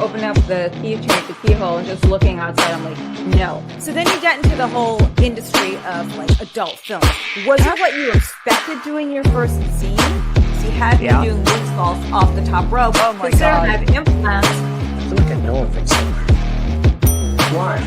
opening up the keyhole and just looking outside. I'm like, no. So then you get into the whole industry of like adult film. Was it what you expected doing your first scene? So you had me doing moonsaults off the top rope. Oh my God. I have implants. I feel like I know of it somewhere. Why?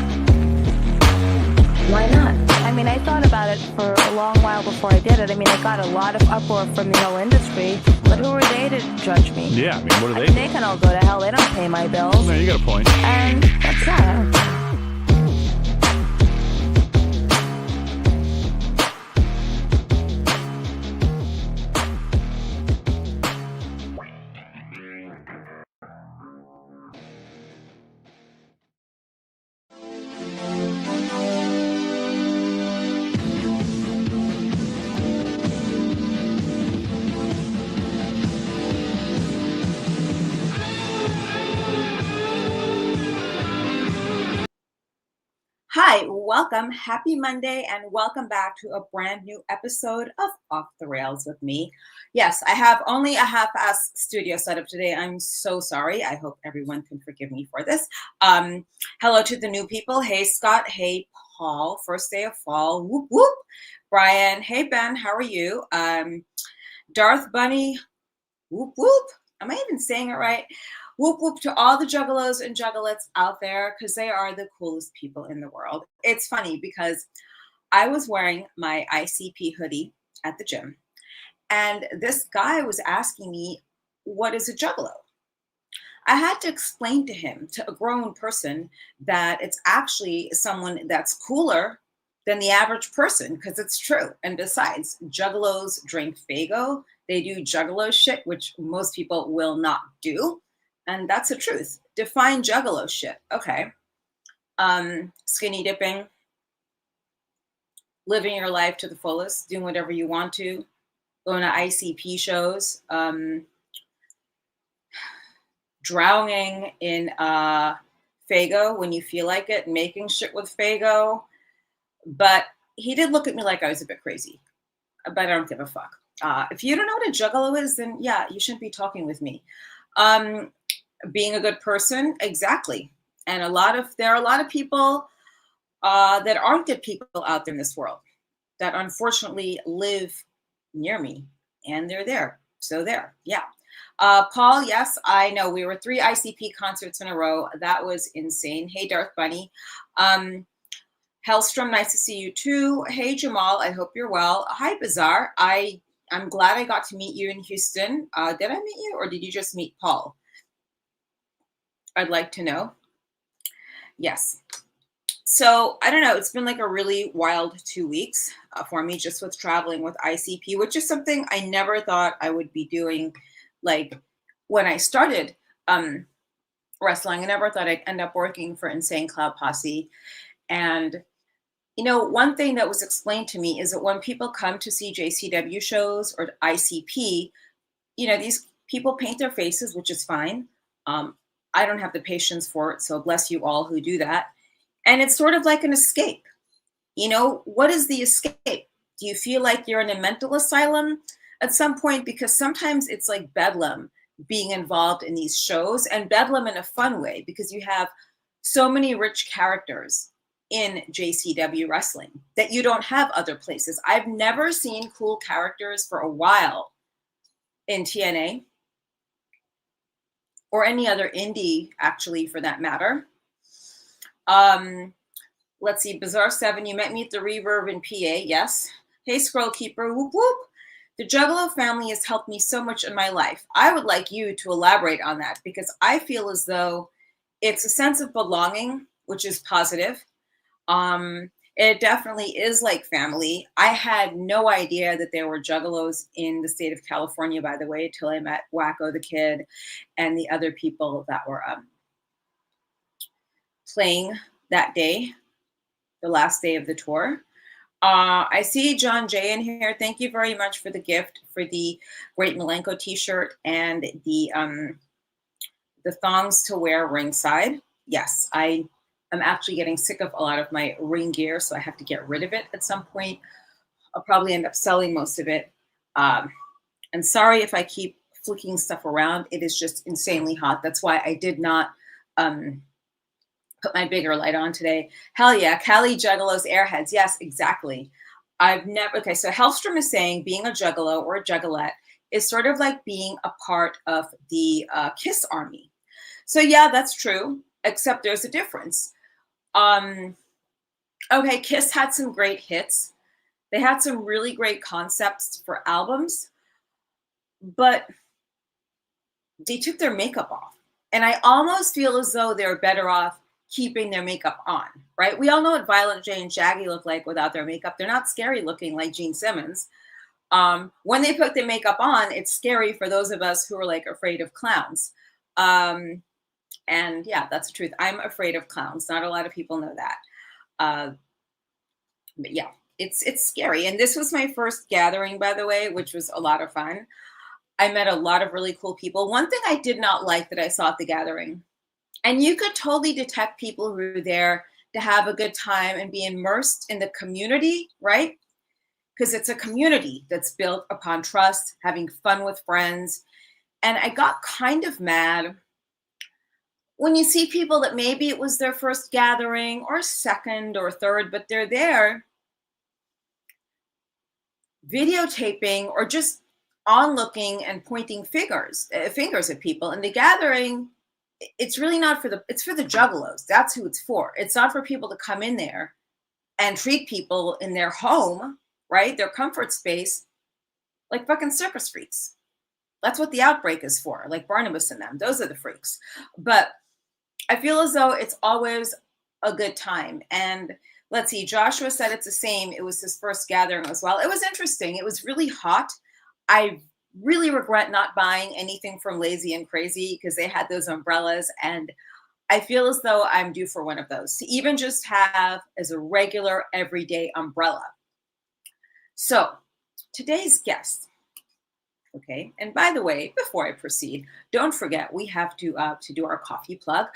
Why not? I mean, I thought about it for a long while before I did it. I mean, I got a lot of uproar from the whole industry, but who are they to judge me? Yeah, I mean, what are they? They can all go to hell. They don't pay my bills. No, you got a point. And that's that. Hi, welcome. Happy Monday, and welcome back to a brand new episode of Off the Rails with me. Yes, I have only a half-ass studio setup today. I'm so sorry. I hope everyone can forgive me for this. Hello to the new people. Hey, Scott. Hey, Paul. First day of fall. Whoop, whoop. Brian. Hey, Ben. How are you? Darth Bunny. Whoop, whoop. Am I even saying it right? Whoop, whoop to all the juggalos and juggalettes out there, because they are the coolest people in the world. It's funny because I was wearing my ICP hoodie at the gym, and this guy was asking me, what is a juggalo? I had to explain to him, to a grown person, that it's actually someone that's cooler than the average person, because it's true. And besides, juggalos drink Faygo. They do juggalo shit, which most people will not do. And that's the truth. Define juggalo shit. Okay. Skinny dipping, living your life to the fullest, doing whatever you want to, going to ICP shows, drowning in Faygo when you feel like it, making shit with Faygo. But he did look at me like I was a bit crazy. But I don't give a fuck. If you don't know what a juggalo is, then yeah, you shouldn't be talking with me. Being a good person, exactly. And there are a lot of people that aren't good people out there in this world that unfortunately live near me, and they're there. So there, yeah. Paul, yes, I know. We were 3 ICP concerts in a row. That was insane. Hey, Darth Bunny. Hellstrom, nice to see you too. Hey, Jamal, I hope you're well. Hi, Bizarre. I'm glad I got to meet you in Houston. Did I meet you, or did you just meet Paul? I'd like to know. Yes. So I don't know. It's been like a really wild 2 weeks for me, just with traveling with ICP, which is something I never thought I would be doing. Like when I started wrestling, I never thought I'd end up working for Insane Cloud Posse. And, you know, one thing that was explained to me is that when people come to see JCW shows or ICP, you know, these people paint their faces, which is fine. I don't have the patience for it, so bless you all who do that. And it's sort of like an escape. You know, what is the escape? Do you feel like you're in a mental asylum at some point? Because sometimes it's like bedlam being involved in these shows, and bedlam in a fun way, because you have so many rich characters in JCW wrestling that you don't have other places. I've never seen cool characters for a while in TNA. Or any other indie, actually, for that matter. Let's see, Bizarre 7, you met me at the Reverb in PA, yes. Hey, Scroll Keeper, whoop whoop. The Juggalo family has helped me so much in my life. I would like you to elaborate on that, because I feel as though it's a sense of belonging, which is positive. It definitely is like family. I had no idea that there were juggalos in the state of California, by the way, until I met Wacko the Kid and the other people that were playing that day, the last day of the tour. I see John Jay in here. Thank you very much for the gift for the Great Milenko t-shirt and the thongs to wear ringside. Yes, I'm actually getting sick of a lot of my ring gear, so I have to get rid of it at some point. I'll probably end up selling most of it. And sorry if I keep flicking stuff around. It is just insanely hot. That's why I did not Put my bigger light on today. Hell yeah, Cali Juggalos Airheads. Yes, exactly. I've never, okay, so Hellstrom is saying being a Juggalo or a Juggalette is sort of like being a part of the KISS army. So yeah, that's true, except there's a difference. Okay, KISS had some great hits. They had some really great concepts for albums, but they took their makeup off. And I almost feel as though they're better off keeping their makeup on, right? We all know what Violent J and Shaggy look like without their makeup. They're not scary looking like Gene Simmons. When they put their makeup on, it's scary for those of us who are like afraid of clowns. And yeah, that's the truth. I'm afraid of clowns. Not a lot of people know that. But yeah, it's scary. And this was my first gathering, by the way, which was a lot of fun. I met a lot of really cool people. One thing I did not like that I saw at the gathering, and you could totally detect people who were there to have a good time and be immersed in the community, right? Because it's a community that's built upon trust, having fun with friends. And I got kind of mad when you see people that maybe it was their first gathering or second or third, but they're there videotaping or just onlooking and pointing fingers at people. And the gathering, it's really not it's for the Juggalos. That's who it's for. It's not for people to come in there and treat people in their home, right? Their comfort space, like fucking circus freaks. That's what the outbreak is for, like Barnabas and them. Those are the freaks. But I feel as though it's always a good time. And let's see, Joshua said it's the same. It was his first gathering as well. It was interesting. It was really hot. I really regret not buying anything from Lazy and Crazy because they had those umbrellas. And I feel as though I'm due for one of those to even just have as a regular everyday umbrella. So today's guest. Okay. And by the way, before I proceed, don't forget, we have to do our coffee plug.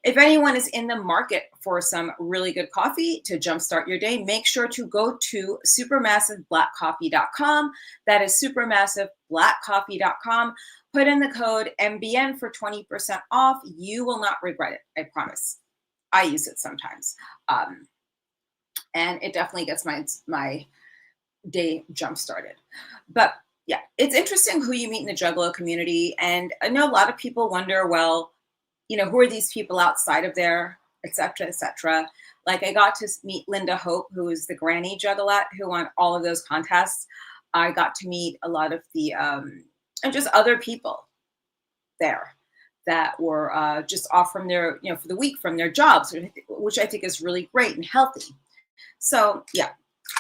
If anyone is in the market for some really good coffee to jumpstart your day, make sure to go to supermassiveblackcoffee.com. That is supermassiveblackcoffee.com. Put in the code MBN for 20% off. You will not regret it. I promise. I use it sometimes. And it definitely gets my day jump started. But yeah, it's interesting who you meet in the Juggalo community. And I know a lot of people wonder, well, you know, who are these people outside of there, et cetera, et cetera. Like I got to meet Linda Hope, who is the granny Juggalette who won all of those contests. I got to meet a lot of the, and just other people there that were just off from their, you know, for the week from their jobs, which I think is really great and healthy. So yeah.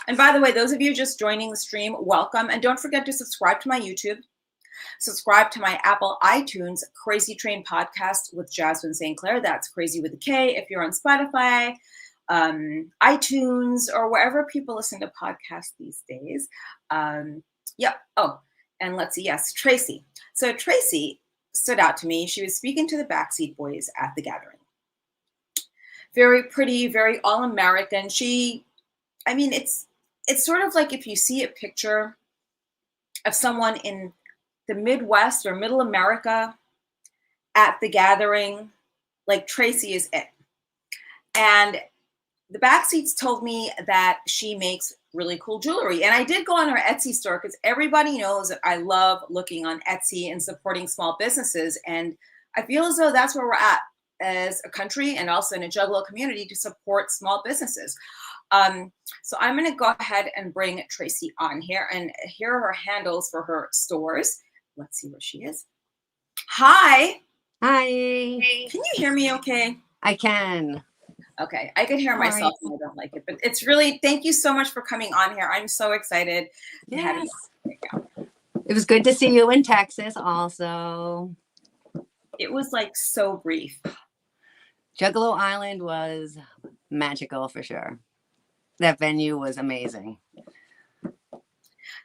And by the way, those of you just joining the stream, welcome. And don't forget to subscribe to my YouTube. Subscribe to my Apple iTunes Crazy Train podcast with Jasmine St. Clair. That's Crazy with a K. If you're on Spotify, iTunes, or wherever people listen to podcasts these days. Yep. Oh, and let's see. Yes, Tracy. So Tracy stood out to me. She was speaking to the Backseat Boys at the gathering. Very pretty, very all-American. I mean, it's sort of like if you see a picture of someone in the Midwest or Middle America at the gathering, like Tracy is it. And the Backseats told me that she makes really cool jewelry. And I did go on her Etsy store because everybody knows that I love looking on Etsy and supporting small businesses. And I feel as though that's where we're at as a country and also in a Juggalo community to support small businesses. So I'm going to go ahead and bring Tracy on here, and here are her handles for her stores. Let's see where she is. Hi. Hi. Can you hear me okay? I can. Okay. I can hear myself and I don't like it, but it's really, thank you so much for coming on here. I'm so excited to have you. It was good to see you in Texas also. It was like so brief. Juggalo Island was magical for sure. That venue was amazing.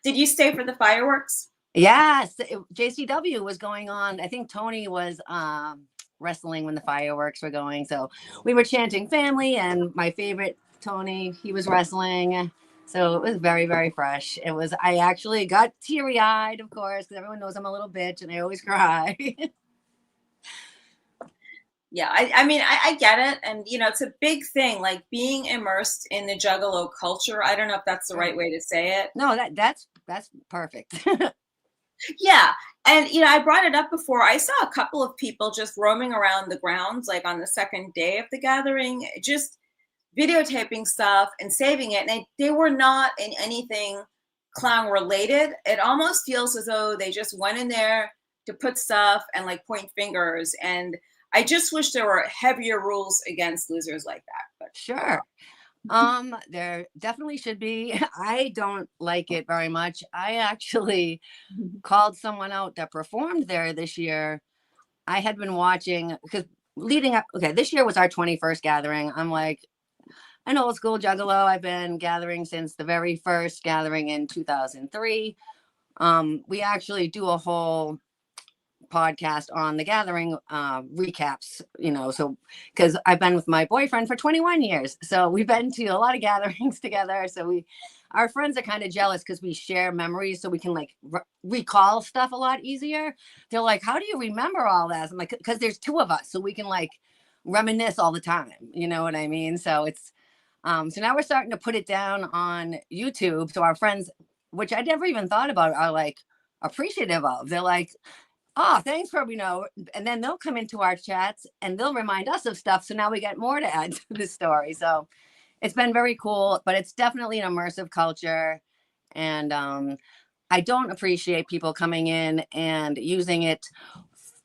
Did you stay for the fireworks? Yes, JCW was going on. I think Tony was wrestling when the fireworks were going. So we were chanting family, and my favorite Tony, he was wrestling. So it was very, very fresh. I actually got teary-eyed, of course, because everyone knows I'm a little bitch and I always cry. Yeah, I mean, I get it. And, you know, it's a big thing, like being immersed in the Juggalo culture. I don't know if that's the right way to say it. No, that's perfect. Yeah. And, you know, I brought it up before. I saw a couple of people just roaming around the grounds, like on the second day of the gathering, just videotaping stuff and saving it. And they were not in anything clown related. It almost feels as though they just went in there to put stuff and like point fingers. And I just wish there were heavier rules against losers like that. But Sure. There definitely should be. I don't like it very much. I actually called someone out that performed there this year. I had been watching because leading up, okay, this year was our 21st gathering. I'm like an old school juggalo. I've been gathering since the very first gathering in 2003. We actually do a whole podcast on the gathering recaps, you know, so because I've been with my boyfriend for 21 years, so we've been to a lot of gatherings together. So our friends are kind of jealous because we share memories, so we can like recall stuff a lot easier. They're like, how do you remember all that? I'm like, because there's two of us, so we can like reminisce all the time, you know what I mean? So it's so now we're starting to put it down on YouTube, so our friends, which I never even thought about, are like appreciative of. They're like, oh, thanks for, you know, and then they'll come into our chats and they'll remind us of stuff. So now we get more to add to the story. So it's been very cool, but it's definitely an immersive culture. And I don't appreciate people coming in and using it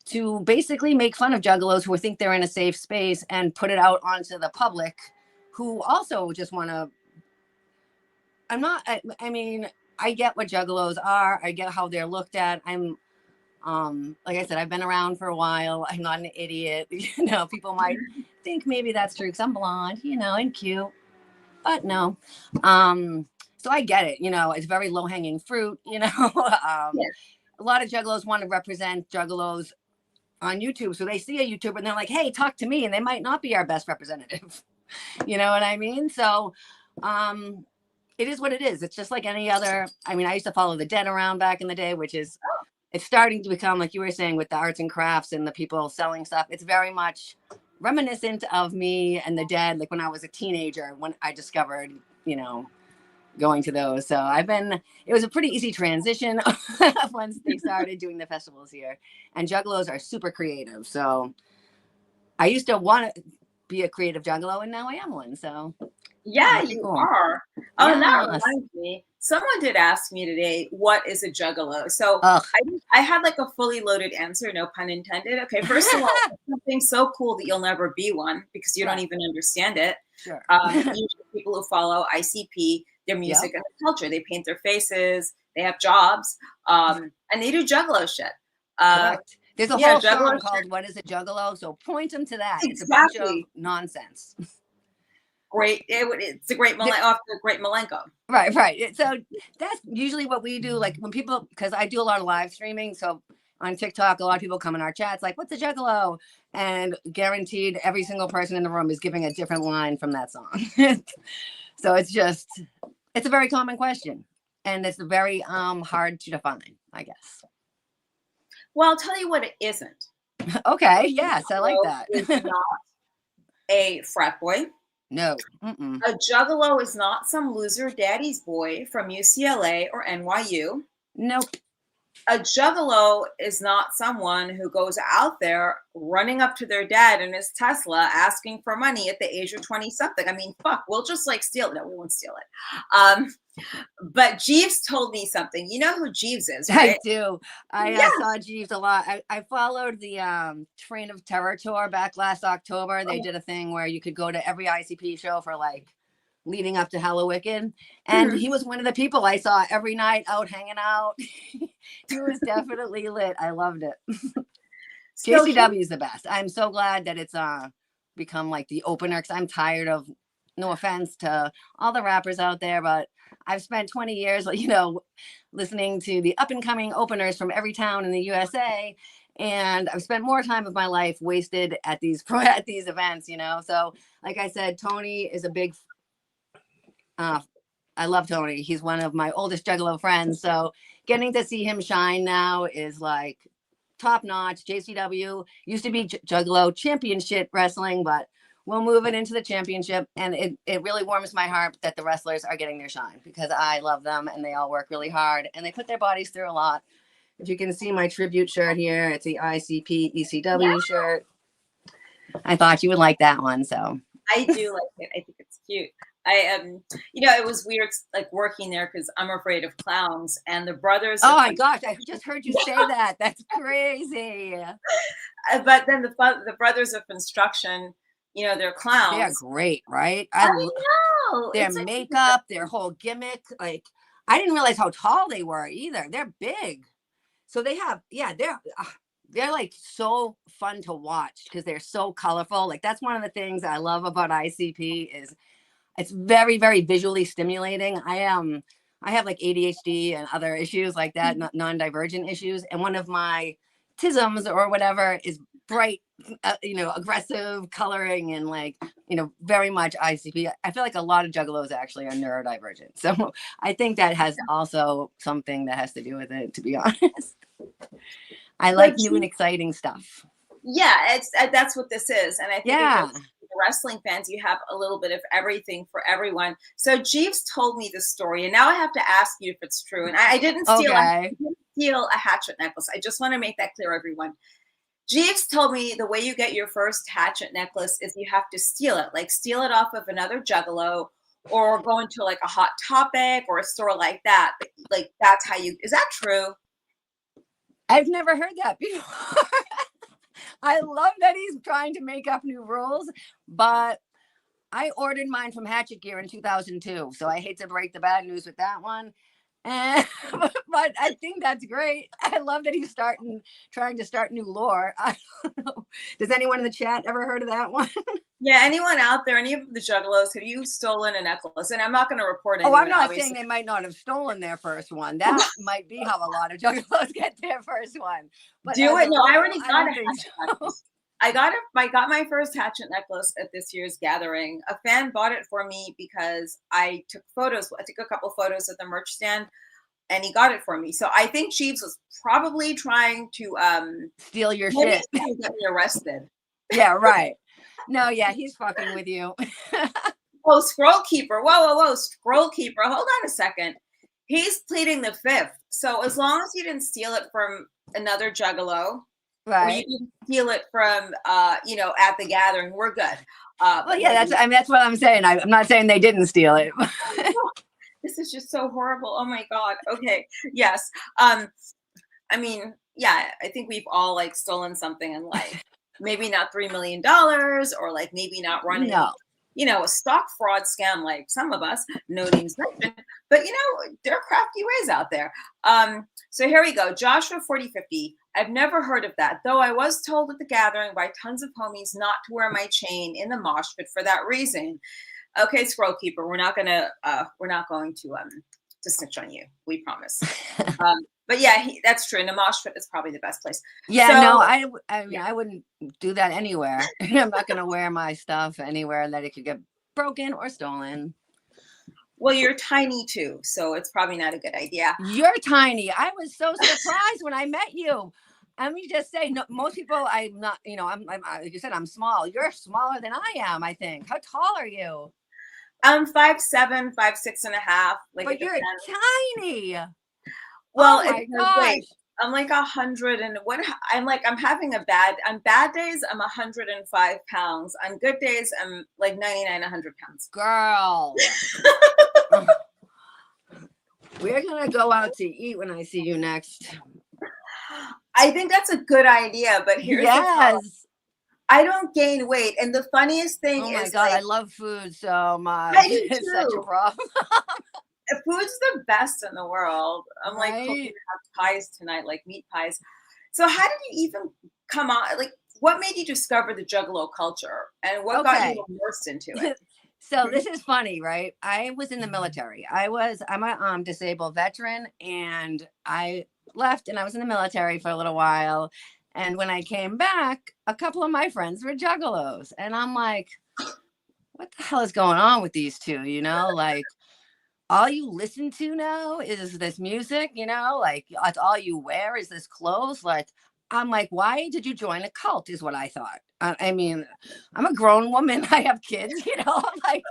to basically make fun of juggalos who think they're in a safe space and put it out onto the public who also just want to. I mean, I get what juggalos are. I get how they're looked at. Like I said, I've been around for a while. I'm not an idiot. You know, people might think maybe that's true because I'm blonde, you know, and cute, but no. So I get it. You know, it's very low hanging fruit. You know, yeah. a lot of juggalos want to represent juggalos on YouTube, so they see a YouTuber and they're like, "Hey, talk to me," and they might not be our best representative. You know what I mean? So, it is what it is. It's just like any other. I mean, I used to follow the dead around back in the day, which is. It's starting to become, like you were saying, with the arts and crafts and the people selling stuff. It's very much reminiscent of me and the dead, like when I was a teenager, when I discovered, you know, going to those. So it was a pretty easy transition once they started doing the festivals here. And juggalos are super creative. So I used to want to be a creative juggalo, and now I am one. So yeah, you cool. are. Oh, and that Yes. reminds me. Someone did ask me today, what is a juggalo? So Ugh. I had like a fully loaded answer, no pun intended. Okay, first of all, it's something so cool that you'll never be one because you don't even understand it. Sure. Usually people who follow ICP, their music and their culture, they paint their faces, they have jobs, and they do juggalo shit. Correct. There's a yeah, whole juggalo song called "What Is a Juggalo?" So point them to that. Exactly. It's a bunch of nonsense. Great. It's a great great Malenko. Right. So that's usually what we do. Like when people, because I do a lot of live streaming. So on TikTok, a lot of people come in our chats like, "What's a juggalo?" And guaranteed every single person in the room is giving a different line from that song. So it's a very common question. And it's very hard to define, I guess. Well, I'll tell you what it isn't. Okay. Yes, I like that. It's not a frat boy. No. A juggalo is not some loser daddy's boy from UCLA or NYU. Nope. A juggalo is not someone who goes out there running up to their dad in his Tesla asking for money at the age of 20 something. I mean, fuck, we'll just like steal it. No, we won't steal it. But Jeeves told me something. You know who Jeeves is, right? I do. I saw Jeeves a lot. I followed the Train of Terror tour back last October. They did a thing where you could go to every ICP show for like leading up to Halloween. And he was one of the people I saw every night out hanging out. He was definitely lit. I loved it. JCW is the best. I'm so glad that it's become like the opener because I'm tired of, no offense to all the rappers out there, but I've spent 20 years, you know, listening to the up and coming openers from every town in the USA. And I've spent more time of my life wasted at these events, you know? So like I said, Tony is a big, I love Tony. He's one of my oldest juggalo friends. So getting to see him shine now is like top notch. JCW used to be Juggalo championship wrestling, but we'll move it into the championship. And it really warms my heart that the wrestlers are getting their shine, because I love them and they all work really hard and they put their bodies through a lot. If you can see my tribute shirt here, it's the ICP ECW shirt. I thought you would like that one. So I do like it. I think it's cute. It was weird, like working there, because I'm afraid of clowns, and the brothers. Oh my gosh, I just heard you say that. That's crazy. But then the brothers of construction, they're clowns. They're great, right? I know. Their makeup, their whole gimmick. Like, I didn't realize how tall they were either. They're big. So they have, they're like so fun to watch because they're so colorful. Like, that's one of the things I love about ICP is it's very, very visually stimulating. I have like ADHD and other issues like that, non-divergent issues. And one of my tisms or whatever is bright, aggressive coloring and very much ICP. I feel like a lot of juggalos actually are neurodivergent. So I think that has also something that has to do with it, to be honest. I like new and exciting stuff. Yeah, that's what this is. And I think wrestling fans, you have a little bit of everything for everyone. So Jeeves told me this story, and now I have to ask you if it's true. And I didn't steal a hatchet necklace. I just want to make that clear, everyone. Jeeves told me the way you get your first hatchet necklace is you have to steal it, like steal it off of another juggalo, or go into like a Hot Topic or a store like that. Like, that's how is that true? I've never heard that before. I love that he's trying to make up new rules, but I ordered mine from Hatchet Gear in 2002. So I hate to break the bad news with that one. But I think that's great. I love that he's trying to start new lore. I don't know. Does anyone in the chat ever heard of that one? Yeah, anyone out there, any of the juggalos, have you stolen a necklace? And I'm not going to report anyone. Oh, I'm not saying they might not have stolen their first one. That might be how a lot of juggalos get their first one. But do it. No, I already got a hatchet necklace. I got my first hatchet necklace at this year's gathering. A fan bought it for me because I took photos. I took a couple photos at the merch stand, and he got it for me. So I think Jeeves was probably trying to steal your shit, get me arrested. Yeah, right. No, yeah, he's fucking with you. Oh, Scroll Keeper. Whoa. Scroll Keeper. Hold on a second. He's pleading the fifth. So as long as you didn't steal it from another juggalo, right, or you didn't steal it from at the gathering, we're good. Well, yeah, that's what I'm saying. I'm not saying they didn't steal it. This is just so horrible. Oh my God. Okay. Yes. I think we've all stolen something in life. Maybe not $3 million, or maybe not running, a stock fraud scam like some of us, no names mentioned, but there are crafty ways out there. So here we go. Joshua 4050. I've never heard of that, though I was told at the gathering by tons of homies not to wear my chain in the mosh pit for that reason. Okay, Scroll Keeper, we're not going to snitch on you. We promise. But yeah, that's true. And the mosh pit is probably the best place. Yeah, so, no, I wouldn't do that anywhere. I'm not going to wear my stuff anywhere that it could get broken or stolen. Well, you're tiny too, so it's probably not a good idea. You're tiny. I was so surprised when I met you. Let me just say, no, most people, I'm not, I'm like you said, I'm small. You're smaller than I am, I think. How tall are you? I'm 5'7", 5'6.5". But you're tiny. Well, I'm like 100 and what? I'm having on bad days, I'm 105 pounds. On good days, I'm like 99, 100 pounds. Girl. We're going to go out to eat when I see you next. I think that's a good idea, but here's the problem. I don't gain weight. And the funniest thing is, oh my God, I love food so much. I do too. It's such a problem. Food's the best in the world. I'm hoping to have pies tonight, like meat pies. So how did you even come on? What made you discover the Juggalo culture, and what got you immersed into it? So this is funny, right? I was in the military. I'm a disabled veteran, and I left and I was in the military for a little while. And when I came back, a couple of my friends were juggalos. And I'm like, what the hell is going on with these two? All you listen to now is this music, that's all you wear is this clothes. I'm like, why did you join a cult is what I thought. I mean, I'm a grown woman. I have kids, you know, I'm like,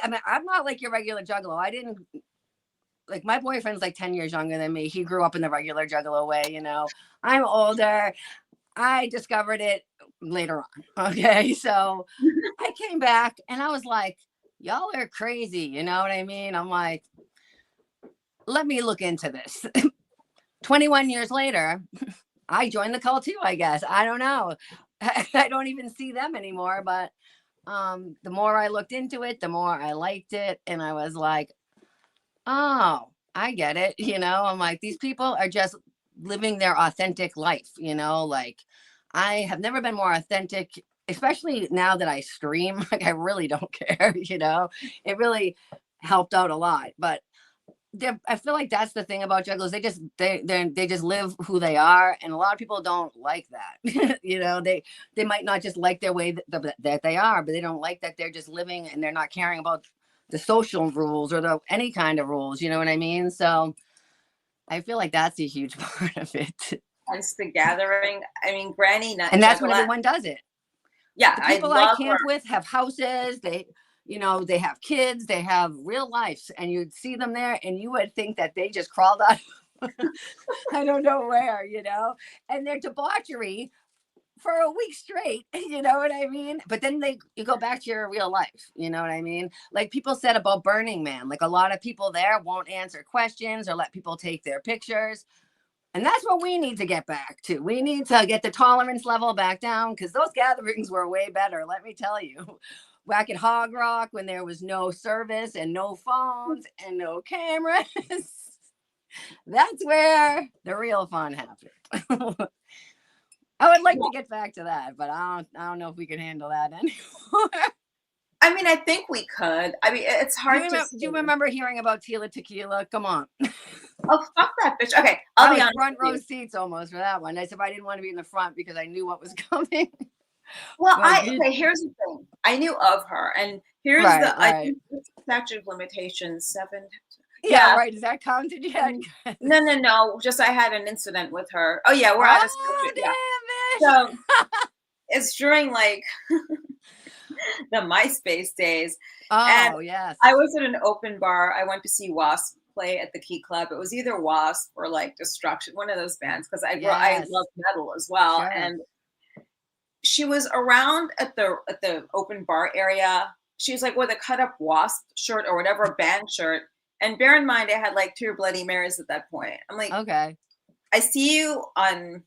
I mean, I'm not like your regular juggalo. I didn't like my boyfriend's like 10 years younger than me. He grew up in the regular juggalo way, you know. I'm older. I discovered it later on. Okay. So I came back and I was like, y'all are crazy. You know what I mean? I'm like, let me look into this. 21 years later, I joined the cult too, I guess. I don't know. I don't even see them anymore. But the more I looked into it, the more I liked it. And I was like, oh, I get it. You know, I'm like, these people are just living their authentic life, you know, like I have never been more authentic, especially now that I stream. Like, I really don't care, you know, it really helped out a lot. But I feel like that's the thing about jugglers. They just live who they are. And a lot of people don't like that. You know, they might not just like their way that they are, but they don't like that they're just living and they're not caring about the social rules or any kind of rules, you know what I mean? So I feel like that's a huge part of it. Hence the gathering. I mean, Granny Nut And that's Juggalo. when everyone does it. Yeah, The people I I love camp her. with have houses, they have kids, they have real lives, and you'd see them there and you would think that they just crawled out I don't know where, you know, and their debauchery for a week straight, you know what I mean? But then you go back to your real life, you know what I mean? Like people said about Burning Man, like a lot of people there won't answer questions or let people take their pictures. And that's what we need to get back to. We need to get the tolerance level back down because those gatherings were way better, let me tell you. Back at Hog Rock when there was no service and no phones and no cameras. That's where the real fun happened. I would like to get back to that, but I don't know if we can handle that anymore. I mean, I think we could. I mean, it's hard Do you remember hearing about Tila Tequila? Come on. Oh, fuck that bitch. Okay, I'll be honest. Front row seats almost for that one. I said I didn't want to be in the front because I knew what was coming. Well, here's the thing. I knew of her, and here's I think the statute of limitations 7. Yeah, right. Does that count yet? No. Just I had an incident with her. Oh yeah, we're out of statute. Damn it. So it's during like the MySpace days. Oh, and yes. I was at an open bar. I went to see Wasp play at the Key Club. It was either Wasp or like Destruction, one of those bands, because I love metal as well. Sure. And she was around at the open bar area. She was like with a cut up Wasp shirt or whatever band shirt. And bear in mind, I had like 2 Bloody Marys at that point. I'm like, okay, I see you on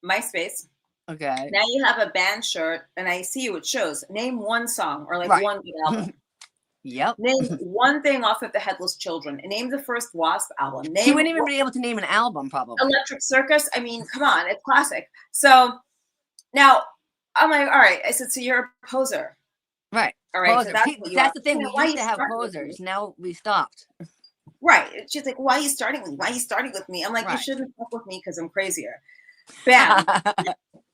MySpace. Okay. Now you have a band shirt, and I see you at shows. Name one song or like one good album. Yep. Name one thing off of the Headless Children. And name the first Wasp album. She wouldn't even be able to name an album, probably. Electric Circus. I mean, come on, it's classic. So now I'm like, all right. I said, so you're a poser. Right. All right. So that's the thing. We used to have posers. Now we stopped. Right. She's like, why are you starting with me? Why are you starting with me? I'm like, you shouldn't fuck with me because I'm crazier. Bam.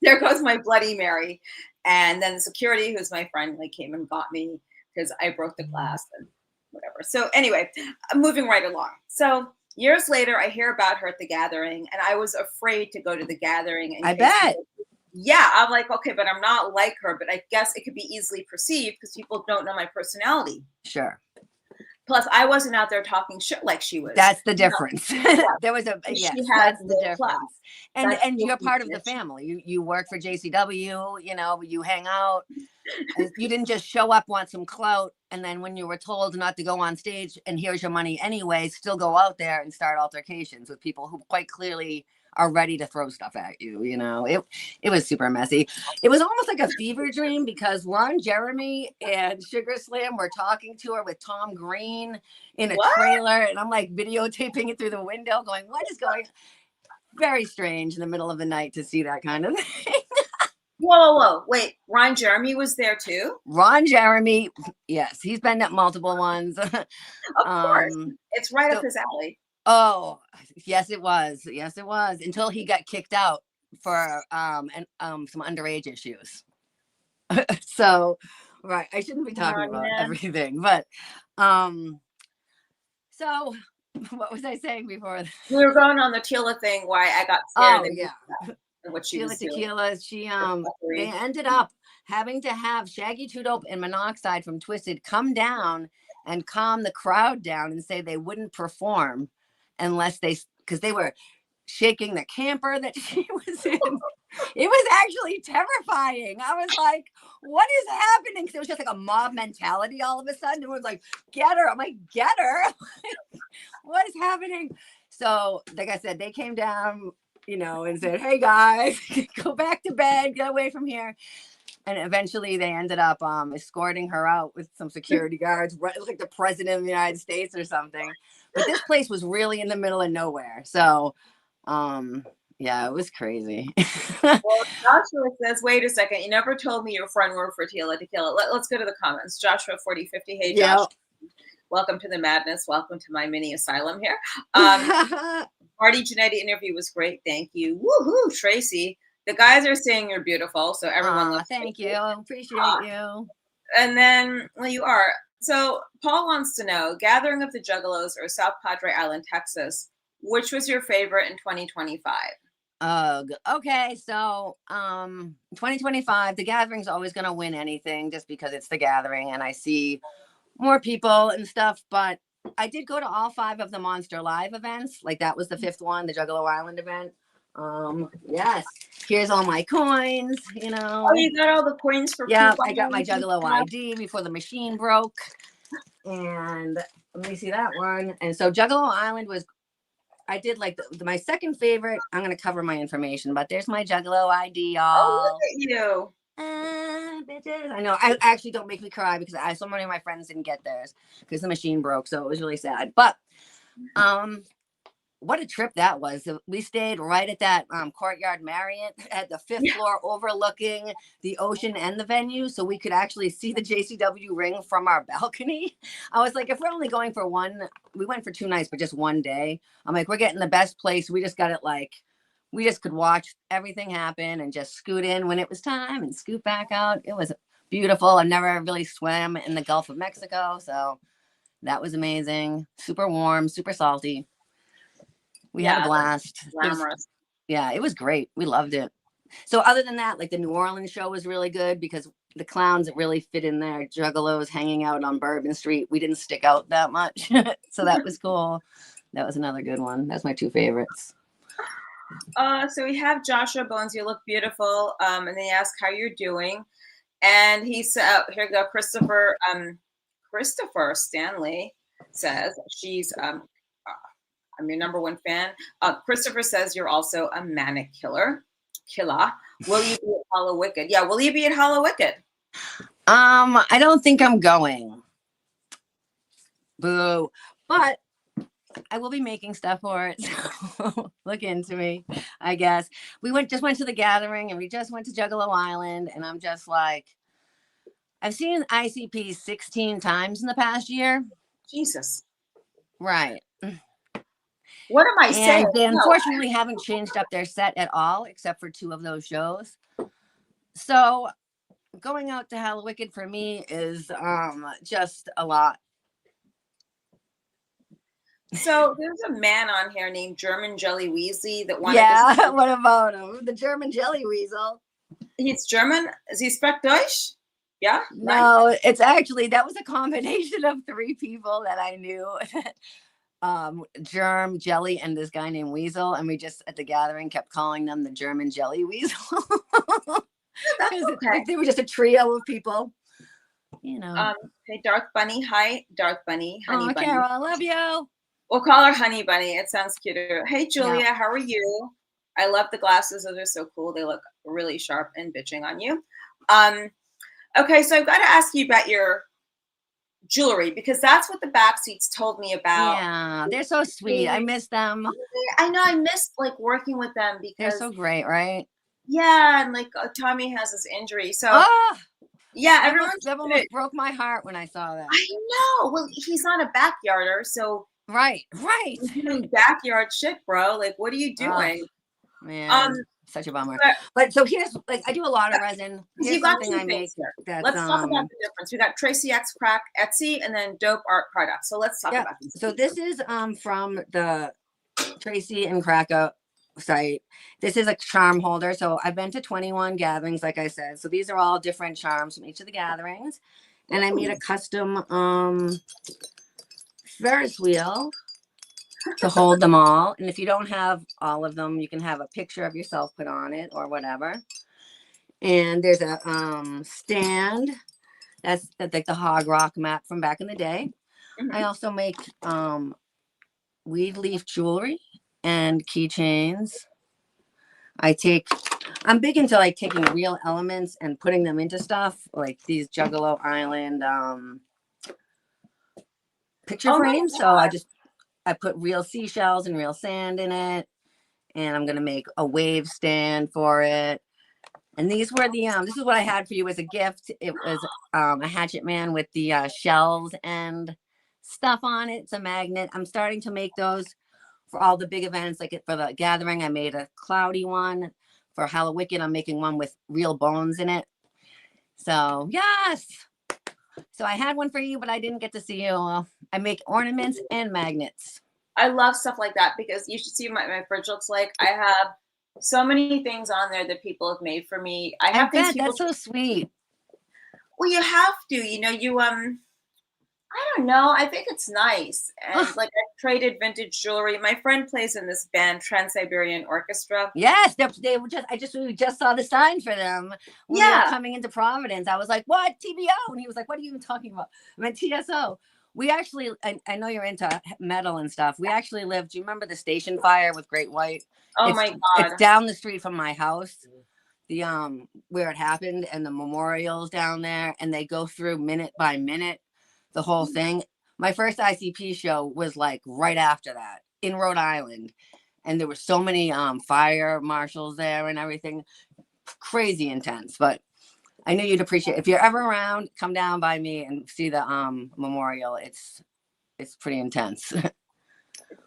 There goes my Bloody Mary. And then security, who's my friend, like came and got me because I broke the glass and whatever. So anyway, I'm moving right along. So years later, I hear about her at the gathering, and I was afraid to go to the gathering. I bet. Yeah, I'm like, okay, but I'm not like her. But I guess it could be easily perceived because people don't know my personality. Sure. Plus, I wasn't out there talking shit like she was. That's the difference. There was that's the difference. Class. And you're part of the family. You work for JCW, you know, you hang out. You didn't just show up, want some clout, and then when you were told not to go on stage and here's your money anyway, still go out there and start altercations with people who quite clearly are ready to throw stuff at you. You know, it was super messy. It was almost like a fever dream because Ron Jeremy and Sugar Slam were talking to her with Tom Green in a trailer, and I'm like videotaping it through the window going, what is going on? Very strange in the middle of the night to see that kind of thing. Whoa. Wait, Ron Jeremy was there too? Ron Jeremy, yes, he's been at multiple ones. Of course. It's right up his alley. Oh, yes, it was. Yes, it was. Until he got kicked out for some underage issues. So, right. I shouldn't be talking about everything, but so what was I saying before? We were going on the Tila thing, why I got scared. Oh, yeah. what she Tequila was doing. Tequila. They ended up having to have Shaggy Two Dope and Monoxide from Twisted come down and calm the crowd down and say they wouldn't perform unless because they were shaking the camper that she was in. It was actually terrifying. I was like, what is happening? Because it was just like a mob mentality all of a sudden. It was like, get her. I'm like, get her. What is happening? So, like I said, they came down, and said, hey guys, go back to bed, get away from here. And eventually they ended up escorting her out with some security guards. It was like the president of the United States or something. But this place was really in the middle of nowhere. So, yeah, it was crazy. Well, Joshua says, wait a second, you never told me your front word for Tequila Tequila. Let's go to the comments. Joshua 4050, hey Josh. Yep. Welcome to the madness. Welcome to my mini asylum here. Marty Jannetty interview was great. Thank you. Woohoo, Tracy. The guys are saying you're beautiful, so everyone loves thank you. you. Appreciate you. And then, well, you are. So Paul wants to know, Gathering of the Juggalos or South Padre Island, Texas, which was your favorite in 2025? Okay, so 2025, the Gathering's always going to win anything just because it's the Gathering and I see more people and stuff, but I did go to all 5 of the Monster Live events. Like that was the 5th one, the Juggalo Island event. Yes, here's all my coins, Oh, you got all the coins for yeah, coupons? I got my Juggalo ID before the machine broke. And let me see that one. And so Juggalo Island was, I did like my second favorite. I'm going to cover my information, but there's my Juggalo ID, y'all. Oh, look at you. Bitches. I know. I actually don't make me cry because so many of my friends didn't get theirs because the machine broke. So it was really sad. But what a trip that was. We stayed right at that Courtyard Marriott at the 5th floor overlooking the ocean and the venue. So we could actually see the JCW ring from our balcony. I was like, if we're only going for we went for 2 nights, but just one day. I'm like, we're getting the best place. We just got it we just could watch everything happen and just scoot in when it was time and scoot back out. It was beautiful. I've never really swam in the Gulf of Mexico. So that was amazing. Super warm, super salty. We had a blast. It was great. We loved it. So other than that, like the New Orleans show was really good because the clowns that really fit in there, Juggalos hanging out on Bourbon Street, we didn't stick out that much. So that was cool. That was another good one. That's my 2 favorites. So we have Joshua Bones. You look beautiful. And they ask how you're doing. And he said, here we go. Christopher Stanley says she's, I'm your number 1 fan. Christopher says you're also a manic killer. Will you be at Hollow Wicked? Yeah, will you be at Hollow Wicked? I don't think I'm going. Boo. But I will be making stuff for it. So look into me, I guess. We just went to the Gathering and we just went to Juggalo Island. And I'm just like, I've seen ICP 16 times in the past year. Jesus. Right. What am I saying? They unfortunately haven't changed up their set at all, except for 2 of those shows. So going out to Hollow Wicked for me is just a lot. So there's a man on here named German Jelly Weasley that wanted to... what about him? The German Jelly Weasel. He's German? Is he speak Deutsch? Yeah? No, nice. It's actually, that was a combination of 3 people that I knew. Germ, Jelly, and this guy named Weasel. And we just, at the Gathering, kept calling them the German Jelly Weasel. That's okay. They were just a trio of people. Hey, Dark Bunny. Hi, Dark Bunny. Honey Bunny. Carol, I love you. We'll call her Honey Bunny. It sounds cuter. Hey, Julia, how are you? I love the glasses. Those are so cool. They look really sharp and bitching on you. Okay, so I've got to ask you about your jewelry because that's what the backseats told me about. Yeah, they're so sweet. I miss them. I know. I missed working with them because they're so great, right? Yeah, and Tommy has this injury, so everyone almost broke my heart when I saw that. I know. Well, he's not a backyarder, so right. Backyard shit, bro. What are you doing? Man, such a bummer. But so here's I do a lot of resin. Here's something I make. Let's talk about the difference. We got Tracy X Crack Etsy and then Dope Art Products. So let's talk about these. So this is from the Tracy and Crack site. This is a charm holder. So I've been to 21 gatherings, like I said. So these are all different charms from each of the gatherings. And I made a custom Ferris wheel to hold them all. And if you don't have all of them, you can have a picture of yourself put on it or whatever. And there's a stand that's like the hog rock map from back in the day. Mhm. I also make weed leaf jewelry and keychains. I'm big into like taking real elements and putting them into stuff like these Juggalo Island picture frames. So I put real seashells and real sand in it, and I'm gonna make a wave stand for it. And these were the this is what I had for you as a gift. It was a hatchet man with the shells and stuff on it. It's a magnet. I'm starting to make those for all the big events, like for the gathering. I made a cloudy one. For Hallowicked, I'm making one with real bones in it. So yes. So I had one for you, but I didn't get to see you. I make ornaments and magnets. I love stuff like that because you should see what my fridge looks like. I have so many things on there that people have made for me. I have things bet people. that's so sweet. Well, you have to, you I don't know. I think it's nice. And like I traded vintage jewelry. My friend plays in this band, Trans-Siberian Orchestra. Yes, they were we just saw the sign for them when we were coming into Providence. I was like, what? TBO? And he was like, what are you even talking about? I meant TSO. We actually, I know you're into metal and stuff. We actually lived, do you remember the station fire with Great White? My God. It's down the street from my house. The where it happened, and the memorials down there, and they go through minute by minute the whole thing. My first ICP show was like right after that in Rhode Island, and there were so many fire marshals there and everything. Crazy intense, but I knew you'd appreciate it. If you're ever around, come down by me and see the memorial. It's pretty intense.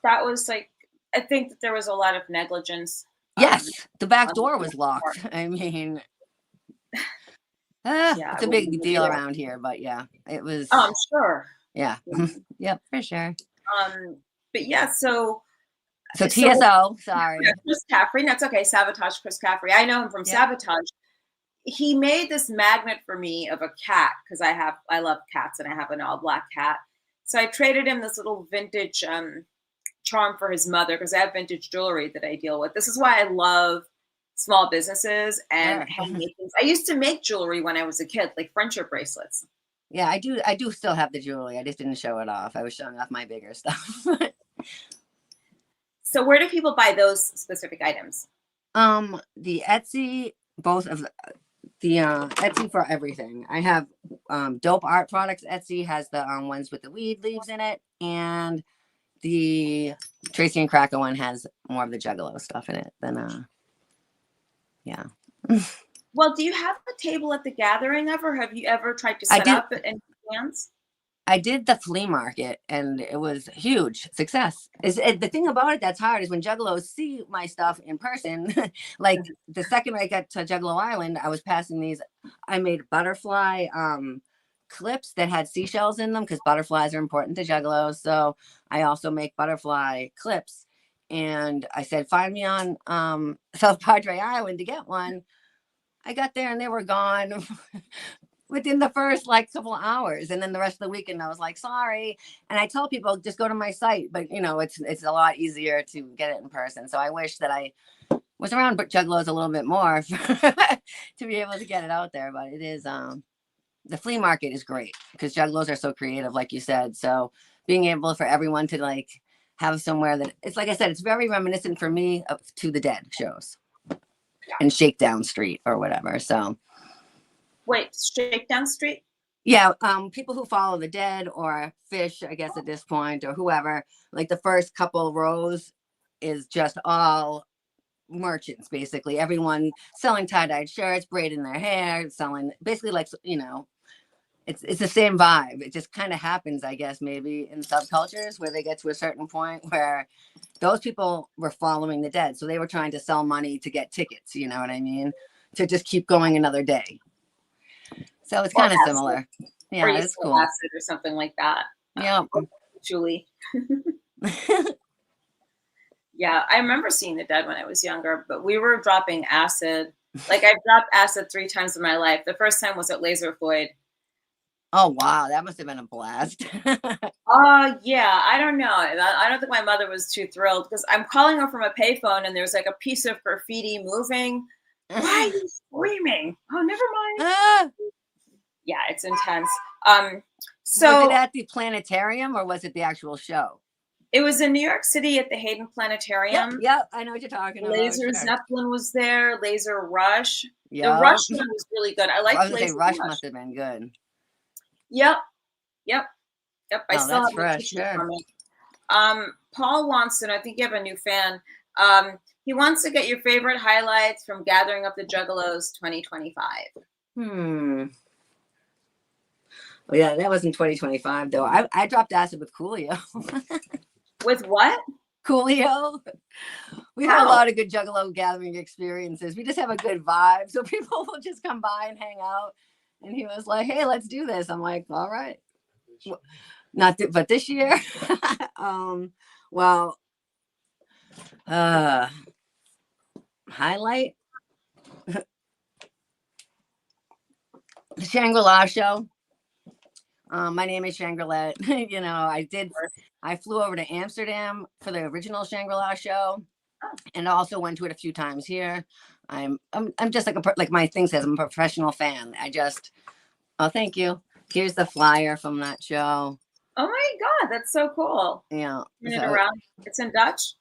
That was like, I think that there was a lot of negligence. Yes, the back door was locked. I mean, it's a big deal around here, but yeah, it was. Oh, I'm sure. Yeah. Yep, for sure. But yeah, so TSO, sorry. Chris Caffrey, that's okay. Sabotage Chris Caffrey. I know him from Sabotage. He made this magnet for me of a cat because I love cats and I have an all black cat. So I traded him this little vintage charm for his mother because I have vintage jewelry that I deal with. This is why I love small businesses and handmade things. I used to make jewelry when I was a kid, like friendship bracelets. Yeah, I do still have the jewelry. I just didn't show it off. I was showing off my bigger stuff. So where do people buy those specific items? The Etsy, both of the Etsy for everything. I have Dope Art Products. Etsy has the ones with the weed leaves in it, and the Tracy and Cracker one has more of the Juggalo stuff in it than yeah. Well, do you have a table at the gathering ever? Have you ever tried to set up in hands? I did the flea market and it was huge success. The thing about it that's hard is when Juggalos see my stuff in person, like the second I got to Juggalo Island, I was passing these. I made butterfly clips that had seashells in them because butterflies are important to Juggalos. So I also make butterfly clips. And I said, find me on South Padre Island to get one. I got there and they were gone within the first like couple of hours, and then the rest of the weekend I was like, sorry. And I tell people just go to my site, but it's a lot easier to get it in person. So I wish that I was around Juggalos a little bit more to be able to get it out there. But it is the flea market is great because Juggalos are so creative, like you said. So being able for everyone to like have somewhere that it's like I said, it's very reminiscent for me of To the Dead shows and Shakedown Street or whatever. So wait, Shakedown Street? Yeah, people who follow the Dead or Fish, I guess at this point, or whoever, like the first couple rows is just all merchants, basically. Everyone selling tie-dyed shirts, braiding their hair, selling basically like, it's the same vibe. It just kind of happens, I guess, maybe in subcultures where they get to a certain point where those people were following the Dead. So they were trying to sell money to get tickets, you know what I mean? To just keep going another day. So it's kind of similar. Yeah, it's cool. Acid or something like that. Yeah. Julie. Yeah, I remember seeing the dead when I was younger, but we were dropping acid. Like I've dropped acid 3 times in my life. The first time was at Laser Floyd. Oh wow, that must have been a blast. Yeah, I don't know. I don't think my mother was too thrilled because I'm calling her from a payphone and there's like a piece of graffiti moving. Why are you screaming? Oh, never mind. Ah! Yeah, it's intense. Was So it at the planetarium or was it the actual show? it was in New York City at the Hayden Planetarium. Yep, I know what you're talking about. Laser Sure. Zeppelin was there. Laser Rush. The Yep. Rush one was really good. I I like was gonna say Laser Rush Rush. must have been good. Yep. I Oh, still that's have my fresh, t-shirt sure. from it. Paul wants, and I think you have a new fan. He wants to get your favorite highlights from Gathering Up the Juggalos 2025. Oh yeah, that was in 2025 though. I dropped acid with Coolio. With what? Coolio. We had a lot of good Juggalo gathering experiences. We just have a good vibe, so people will just come by and hang out. And he was like, "Hey, let's do this." I'm like, "All right." But this year, well, highlight the Shangri-La show. My name is Shangrilette. You know, I flew over to Amsterdam for the original Shangri-La show, and also went to it a few times here. I'm just like my thing says, I'm a professional fan. Oh, thank you. Here's the flyer from that show. Oh my God, that's so cool. Yeah. Turn it around. It's in Dutch.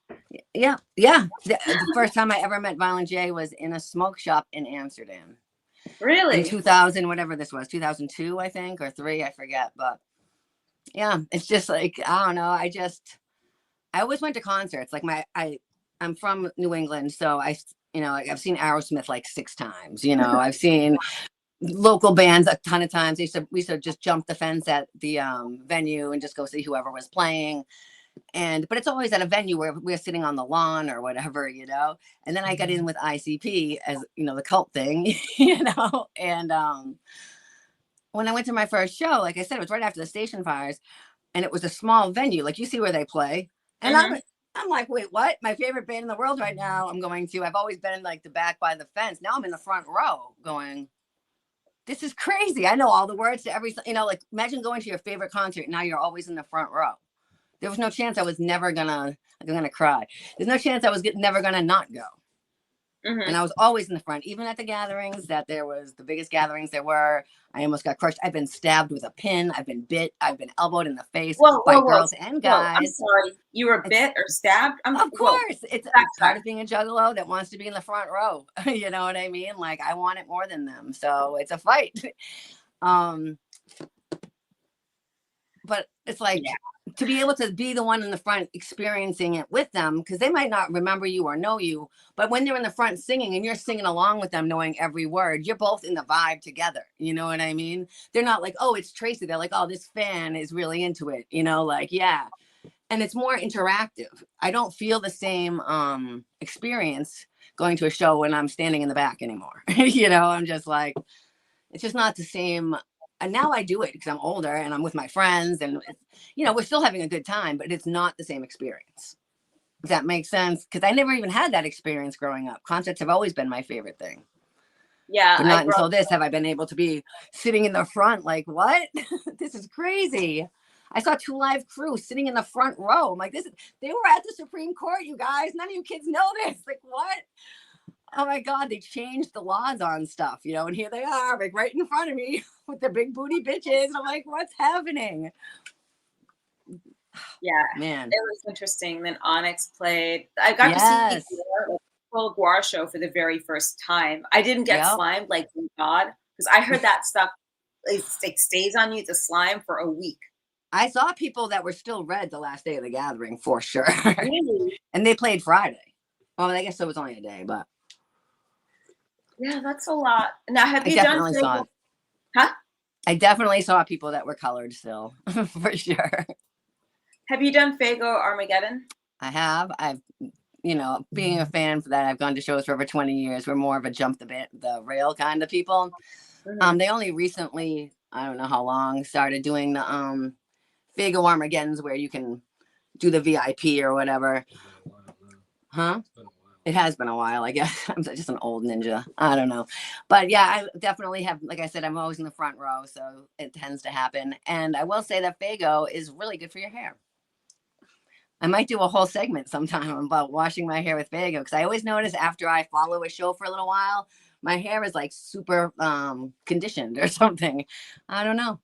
Yeah. The first time I ever met Violent J was in a smoke shop in Amsterdam. Really? In 2000, whatever this was, 2002, I think, or 3, I forget. But yeah, it's just like, I don't know. I always went to concerts. Like I'm from New England, so I've seen Aerosmith like 6 times. You know, I've seen local bands a ton of times. We used to just jump the fence at the venue and just go see whoever was playing. But it's always at a venue where we're sitting on the lawn or whatever, you know. And then I got in with ICP as, you know, the cult thing, you know. And when I went to my first show, like I said, it was right after the station fires, and it was a small venue, like you see where they play. And I'm like, wait, what? My favorite band in the world right now. I've always been in like the back by the fence. Now I'm in the front row going, this is crazy. I know all the words to every, you know, like imagine going to your favorite concert. Now you're always in the front row. There was no chance I was never gonna, I'm gonna cry. There's no chance I was never gonna not go. And I was always in the front, even at the gatherings there was the biggest gatherings there were. I almost got crushed. I've been stabbed with a pin. I've been bit. I've been elbowed in the face by girls and guys. I'm sorry. You were bit or stabbed? Of course. It's part of being a juggalo that wants to be in the front row. You know what I mean? Like I want it more than them. So it's a fight. But it's like, to be able to be the one in the front experiencing it with them, because they might not remember you or know you, but when they're in the front singing and you're singing along with them, knowing every word, you're both in the vibe together. You know what I mean? They're not like, oh, it's Tracy. They're like, oh, this fan is really into it. You know, like, yeah. And it's more interactive. I don't feel the same experience going to a show when I'm standing in the back anymore. You know, I'm just like, it's just not the same. And now I do it because I'm older and I'm with my friends and, you know, we're still having a good time, but it's not the same experience. If that makes sense. Because I never even had that experience growing up. Concerts have always been my favorite thing. Yeah. But not until this have I been able to be sitting in the front like, what? This is crazy. I saw 2 Live Crew sitting in the front row. I'm like, they were at the Supreme Court, you guys. None of you kids know this. Like, what? Oh my God, they changed the laws on stuff, you know, and here they are, like right in front of me with their big booty bitches. I'm like, what's happening? Yeah, man, it was interesting. Then Onyx played. I got to see the full Guar show for the very first time. I didn't get slimed, like thank God, because I heard that stuff it stays on you. It's a slime for a week. I saw people that were still red the last day of the gathering for sure. Really? And they played Friday. Well, I guess it was only a day, but yeah, that's a lot. Now, have you done? Huh? I definitely saw people that were colored still, for sure. Have you done Faygo Armageddon? I have. I've, you know, being a fan for that, I've gone to shows for over 20 years. We're more of a jump the rail kind of people. They only recently, I don't know how long, started doing the Faygo Armageddons where you can do the VIP or whatever. Huh? It has been a while, I guess. I'm just an old ninja. I don't know. But yeah, I definitely have, like I said, I'm always in the front row, so it tends to happen. And I will say that Faygo is really good for your hair. I might do a whole segment sometime about washing my hair with Faygo, because I always notice after I follow a show for a little while, my hair is like super conditioned or something. I don't know.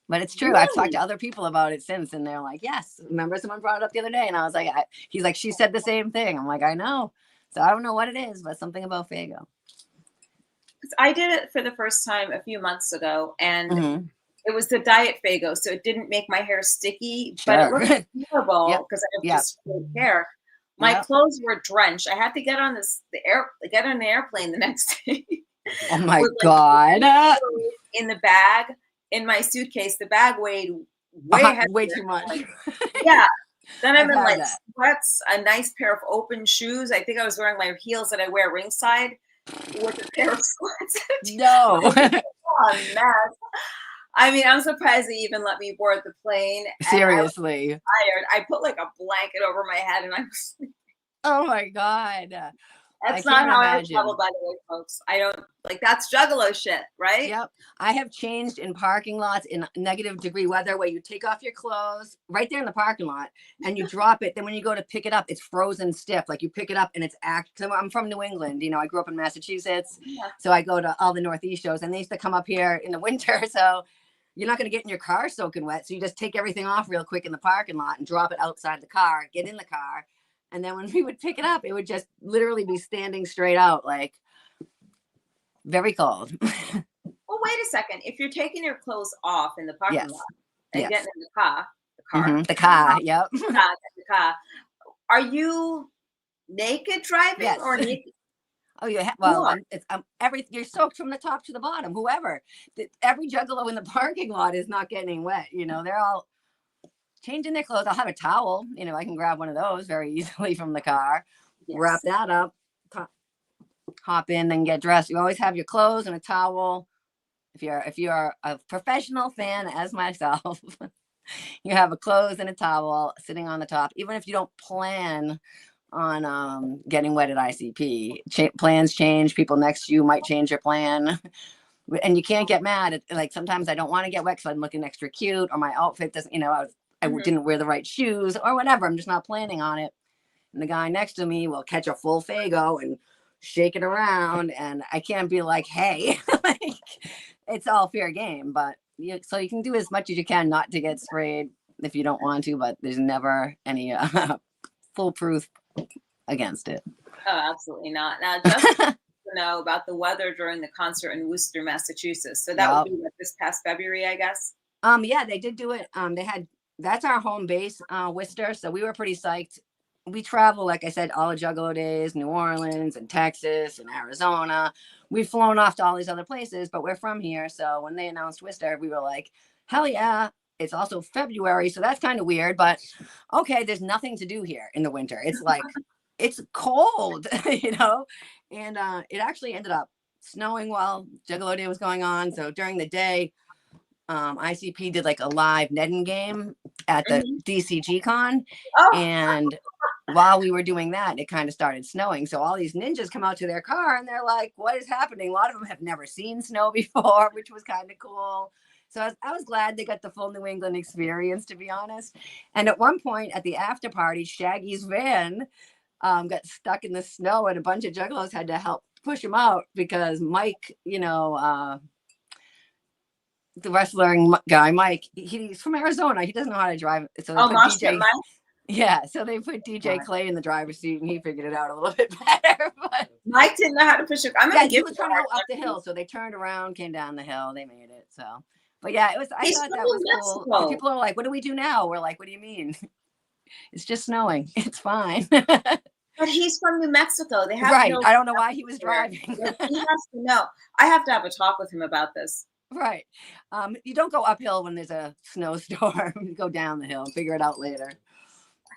But it's true. Really? I've talked to other people about it since, and they're like, yes. Remember someone brought it up the other day, and I was like, he's like, she said the same thing. I'm like, I know. So I don't know what it is, but something about Faygo. I did it for the first time a few months ago, and Mm-hmm. it was the diet Faygo, so it didn't make my hair sticky, but Sure. it looked horrible Yep. because I have Yep. just straight hair. My Yep. clothes were drenched. I had to get on get on the airplane the next day. Oh my with, like, God. in the bag, in my suitcase. The bag weighed way heavier. Way too much. Yeah. Then I'm I've in had like that. sweats, a nice pair of open shoes. I think I was wearing my heels that I wear ringside with a pair of sweats. No. Oh, mess. I mean, I'm surprised they even let me board the plane. And Seriously. I was tired. I put like a blanket over my head, and I was. Oh my God. That's I not can't how imagine. I travel, by the way, folks. I don't like that's Juggalo shit, right? Yep. I have changed in parking lots in negative degree weather where you take off your clothes right there in the parking lot and you drop it. Then when you go to pick it up, it's frozen stiff. Like you pick it up and it's so I'm from New England. You know, I grew up in Massachusetts. Yeah. So I go to all the Northeast shows, and they used to come up here in the winter. So you're not going to get in your car soaking wet. So you just take everything off real quick in the parking lot and drop it outside the car, get in the car. And then when we would pick it up, it would just literally be standing straight out, like very cold. Well, wait a second. If you're taking your clothes off in the parking Yes. lot and Yes. getting in the car, Mhm. The car. Yep. the car, are you naked driving Yes. or naked? Oh, yeah. You Well, are. it's you're soaked from the top to the bottom. Whoever, every Juggalo in the parking lot is not getting wet. You know, they're all changing their clothes. I'll have a towel. You know, I can grab one of those very easily from the car, Yes. wrap that up, hop in, and get dressed. You always have your clothes and a towel. If you're a professional fan as myself, you have a clothes and a towel sitting on the top. Even if you don't plan on getting wet at ICP, plans change. People next to you might change your plan. And you can't get mad. Like sometimes I don't want to get wet because I'm looking extra cute, or my outfit doesn't, you know, I didn't wear the right shoes or whatever. I'm just not planning on it. And the guy next to me will catch a full Faygo and shake it around. And I can't be like, hey, like, it's all fair game. But so you can do as much as you can not to get sprayed if you don't want to, but there's never any foolproof against it. Oh, absolutely not. Now, just to know about the weather during the concert in Worcester, Massachusetts. So that would be this past February, I guess. Yeah, they did do it. That's our home base, Worcester. So we were pretty psyched. We travel, like I said, all the Juggalo days, New Orleans and Texas and Arizona. We've flown off to all these other places, but we're from here. So when they announced Worcester, we were like, hell yeah. It's also February, so that's kind of weird, but okay, there's nothing to do here in the winter. It's like, it's cold, you know, and it actually ended up snowing while Juggalo Day was going on. So during the day, ICP did like a live netting game at the DCG Con. Oh. And while we were doing that, it kind of started snowing. So all these ninjas come out to their car and they're like, what is happening? A lot of them have never seen snow before, which was kind of cool. So I was glad they got the full New England experience, to be honest. And at one point at the after party, Shaggy's van got stuck in the snow, and a bunch of Juggalos had to help push him out because Mike, you know, the wrestling guy, Mike, he's from Arizona. He doesn't know how to drive. So they put DJ. Mike? Yeah, so they put DJ Clay in the driver's seat, and he figured it out a little bit better. But Mike didn't know how to push it. I'm gonna he give was trying to go up the hill, so they turned around, came down the hill, they made it. So, but yeah, it was. I thought that was cool. And people are like, "What do we do now?" We're like, "What do you mean? It's just snowing. It's fine." But he's from New Mexico. They have right. I don't know why he was driving. He has to know. I have to have a talk with him about this. Right. You don't go uphill when there's a snowstorm. You go down the hill, figure it out later.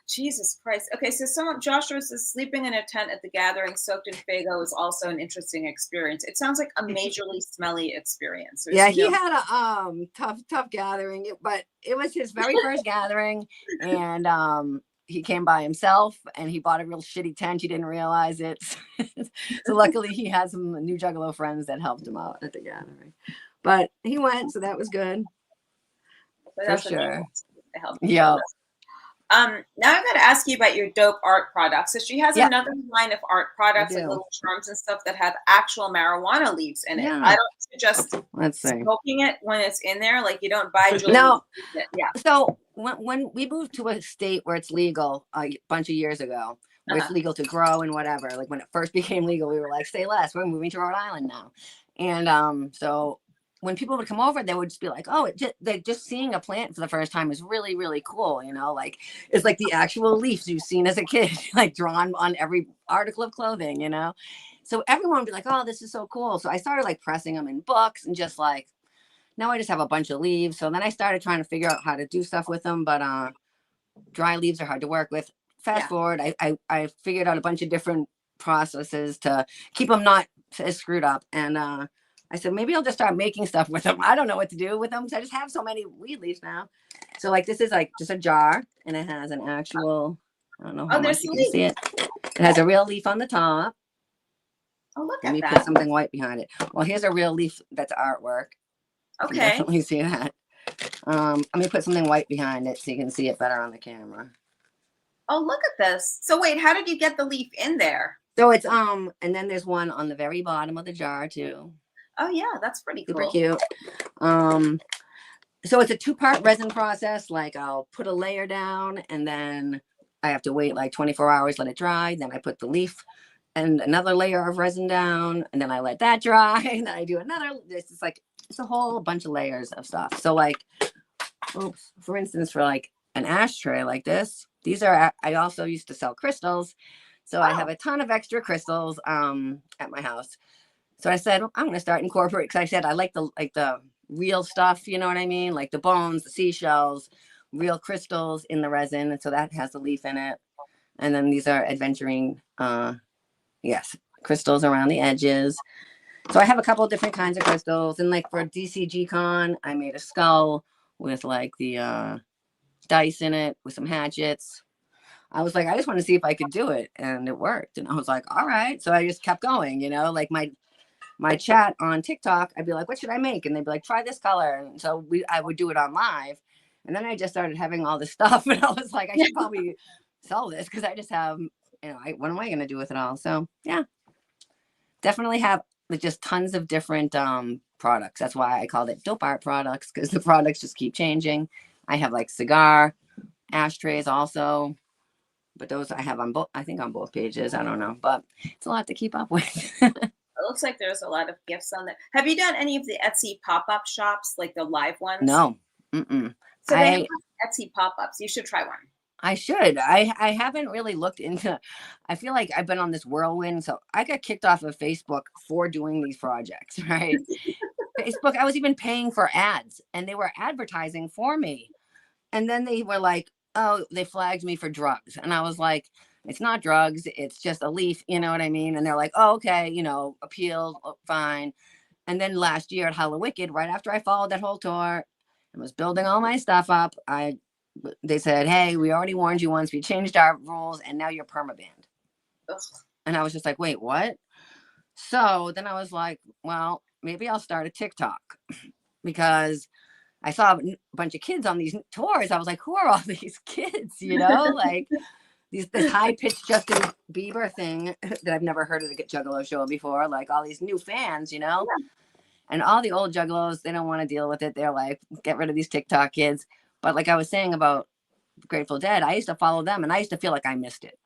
Jesus Christ. Okay, so Joshua says sleeping in a tent at the gathering soaked in Faygo is also an interesting experience. It sounds like a majorly smelly experience. Yeah, he had a tough gathering, but it was his very first gathering, and he came by himself and he bought a real shitty tent. He didn't realize it. So luckily he had some new Juggalo friends that helped him out at the gathering. But he went, so that was good. But For that's sure. to help. Yeah. Now I've got to ask you about your dope art products. So she has another line of art products, like little charms and stuff that have actual marijuana leaves in it. I don't suggest smoking it when it's in there. Like you don't buy jewelry. No. Yeah. So when we moved to a state where it's legal a bunch of years ago, where it's legal to grow and whatever, like when it first became legal, we were like, say less, we're moving to Rhode Island now. And so when people would come over, they would just be like, oh, they're just seeing a plant for the first time is really, really cool. You know, like it's like the actual leaves you've seen as a kid, like drawn on every article of clothing, you know? So everyone would be like, oh, this is so cool. So I started like pressing them in books and just like, now I just have a bunch of leaves. So then I started trying to figure out how to do stuff with them. But dry leaves are hard to work with. Fast forward, I figured out a bunch of different processes to keep them not as screwed up. And I said, maybe I'll just start making stuff with them. I don't know what to do with them because I just have so many weed leaves now. So like this is like just a jar and it has an actual, I don't know how much you can see it. It has a real leaf on the top. Oh, look Let at me that. put something white behind it. Well, here's a real leaf that's artwork. Okay. You can definitely see that. Let me put something white behind it so you can see it better on the camera. Oh, look at this. So wait, how did you get the leaf in there? So it's and then there's one on the very bottom of the jar too. Oh yeah, that's pretty cool. Super cute. So it's a 2-part resin process. Like I'll put a layer down and then I have to wait like 24 hours, let it dry. Then I put the leaf and another layer of resin down and then I let that dry. And then I do another, it's like, it's a whole bunch of layers of stuff. So like, for instance, for like an ashtray like this, these are, I also used to sell crystals. So I have a ton of extra crystals at my house. So I said, well, I'm going to start incorporating, because I said I like the real stuff, you know what I mean? Like the bones, the seashells, real crystals in the resin. And so that has a leaf in it. And then these are adventuring, crystals around the edges. So I have a couple of different kinds of crystals. And like for DCG Con, I made a skull with like the dice in it with some hatchets. I was like, I just want to see if I could do it. And it worked. And I was like, all right. So I just kept going, you know, like my chat on TikTok, I'd be like, what should I make? And they'd be like, try this color. And so I would do it on live. And then I just started having all this stuff. And I was like, I should probably sell this because I just have, you know, what am I going to do with it all? So yeah, definitely have just tons of different products. That's why I called it dope art products, because the products just keep changing. I have like cigar ashtrays also, but those I have on both, I think on both pages. I don't know, but it's a lot to keep up with. It looks like there's a lot of gifts on there. Have you done any of the Etsy pop-up shops, like the live ones? No. So they have Etsy pop-ups. You should try one. I should. I haven't really looked into, I feel like I've been on this whirlwind. So I got kicked off of Facebook for doing these projects, right? Facebook, I was even paying for ads and they were advertising for me. And then they were like, oh, they flagged me for drugs. And I was like, it's not drugs. It's just a leaf. You know what I mean? And they're like, oh, okay, you know, appeal, fine. And then last year at Hallowicked, right after I followed that whole tour and was building all my stuff up, they said, hey, we already warned you once. We changed our rules and now you're permabanned. Ugh. And I was just like, wait, what? So then I was like, well, maybe I'll start a TikTok, because I saw a bunch of kids on these tours. I was like, who are all these kids? You know, like this high-pitched Justin Bieber thing that I've never heard of the Juggalo show before. Like all these new fans, you know, and all the old Juggalos, they don't want to deal with it. They're like, get rid of these TikTok kids. But like I was saying about Grateful Dead, I used to follow them and I used to feel like I missed it.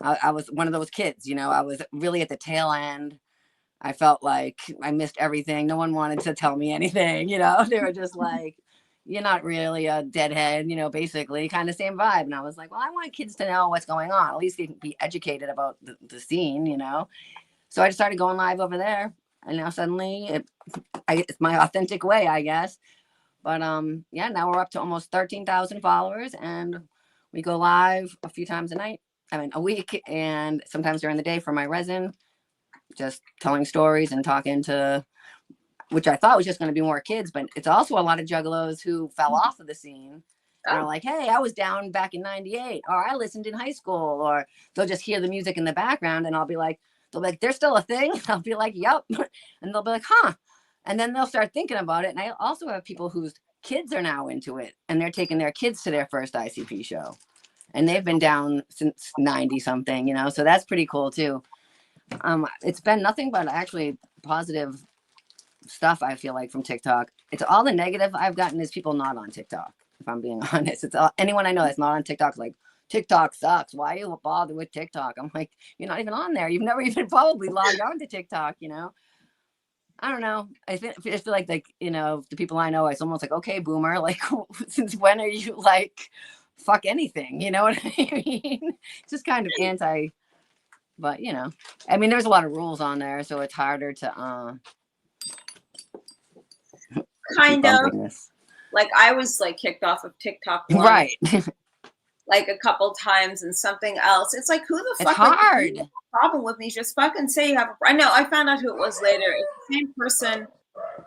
I was one of those kids, you know, I was really at the tail end. I felt like I missed everything. No one wanted to tell me anything, you know, they were just like, you're not really a deadhead, you know, basically kind of same vibe. And I was like, well, I want kids to know what's going on. At least they can be educated about the scene, you know? So I just started going live over there. And now suddenly it's my authentic way, I guess. But yeah, now we're up to almost 13,000 followers and we go live a few times a week, and sometimes during the day for my resin, just telling stories and talking to, which I thought was just going to be more kids, but it's also a lot of Juggalos who fell off of the scene They're Oh. like, hey, I was down back in 98, or I listened in high school, or they'll just hear the music in the background and I'll be like, they'll be like, there's still a thing. I'll be like, yep. And they'll be like, huh. And then they'll start thinking about it. And I also have people whose kids are now into it and they're taking their kids to their first ICP show. And they've been down since 90 something, you know, so that's pretty cool too. It's been nothing but actually positive stuff, I feel like, from TikTok. It's all the negative I've gotten is people not on TikTok, if I'm being honest. It's all, anyone I know that's not on TikTok is like, TikTok sucks. Why are you bother with TikTok? I'm like, you're not even on there. You've never even probably logged on to TikTok, you know? I don't know. I feel like, you know, the people I know, it's almost like, okay, boomer, like, since when are you like, fuck anything? You know what I mean? It's just kind of anti, but you know, I mean, there's a lot of rules on there, so it's harder to, Kind of. this. Like I was like kicked off of TikTok once, Right. like a couple times and something else. It's like, who the It's fuck? Like, hard. if you have a problem with me? Just fucking say you have I know. I found out who it was later. It's the same person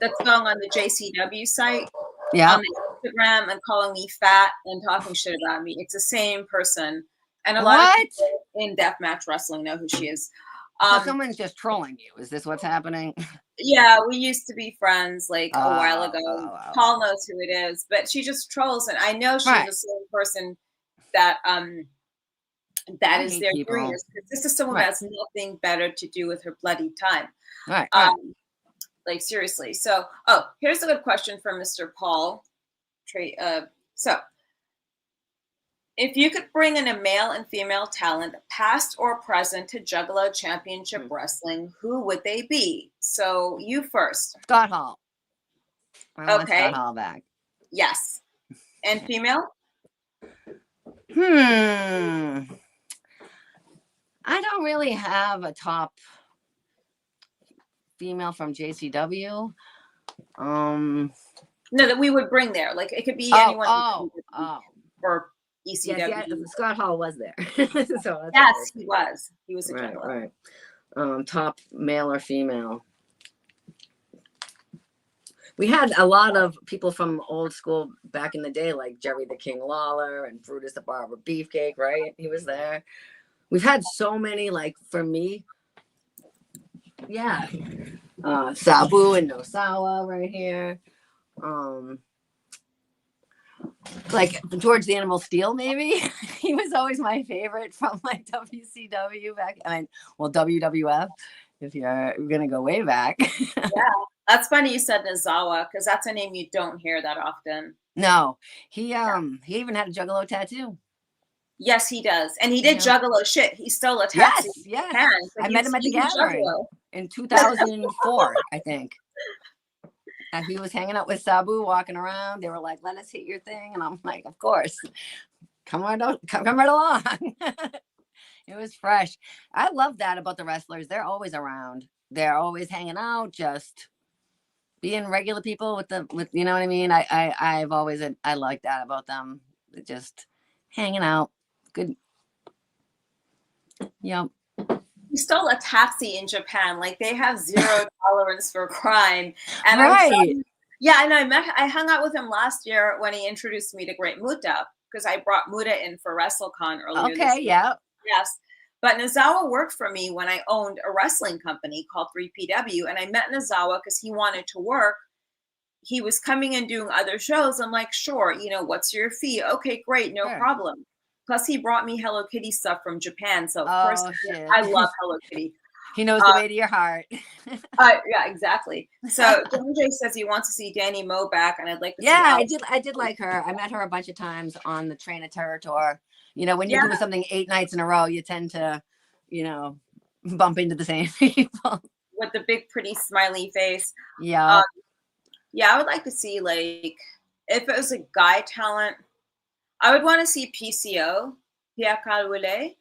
that's going on the JCW site Yeah. on Instagram and calling me fat and talking shit about me. It's the same person. And a lot What? of people in deathmatch wrestling know who she is. So someone's just trolling you. Is this what's happening? Yeah, we used to be friends like a while ago. Paul knows who it is, but she just trolls, and I know she's Right. the same person that that I is hate their people. greatest. This is someone Right. that has nothing better to do with her bloody time. Right. Like seriously. So, here's a good question from Mr. Paul. So, if you could bring in a male and female talent, past or present, to Juggalo Championship Wrestling, who would they be? So, you first. Scott Hall. I want Okay. Scott Hall back. Yes. And female? I don't really have a top female from JCW. No, that we would bring there. Like it could be anyone. Or ECW. Yeah, Scott Hall was there. So yes, he was. He was a Juggalo. Right. Top male or female. We had a lot of people from old school back in the day, like Jerry the King Lawler and Brutus the Barber Beefcake, right? He was there. We've had so many, like, for me, yeah. Sabu and Nosawa right here. Like George the Animal Steel, maybe. He was always my favorite from like WCW back. WWF, if you're gonna go way back. Yeah, that's funny you said Nosawa, because that's a name you don't hear that often. No, he even had a Juggalo tattoo. Yes, he does, and he did Juggalo shit. He stole a tattoo. Yes. I met him at the gathering in 2004, I think. And he was hanging out with Sabu, walking around. They were like, "Let us hit your thing," and I'm like, "Of course, come right along." It was fresh. I love that about the wrestlers. They're always around. They're always hanging out, just being regular people with you know what I mean. I like that about them. They're just hanging out. Good. Yep. He stole a taxi in Japan. Like they have zero tolerance for crime. And right. And I hung out with him last year when he introduced me to Great Muta, because I brought Muta in for WrestleCon earlier this year. Yeah. Yes. But Nosawa worked for me when I owned a wrestling company called 3PW, and I met Nosawa because he wanted to work. He was coming and doing other shows. I'm like, sure, what's your fee? Okay, great, no problem. Plus, he brought me Hello Kitty stuff from Japan. So, of course, I love Hello Kitty. He knows the way to your heart. Yeah, exactly. So, Jay says he wants to see Danny Moe back, and I'd like to see I did like her. I met her a bunch of times on the Train of Terror tour. When you do something 8 nights in a row, you tend to, bump into the same people. With the big, pretty, smiley face. Yeah. I would like to see, like, if it was a guy talent, I would want to see PCO, Pierre Calwele,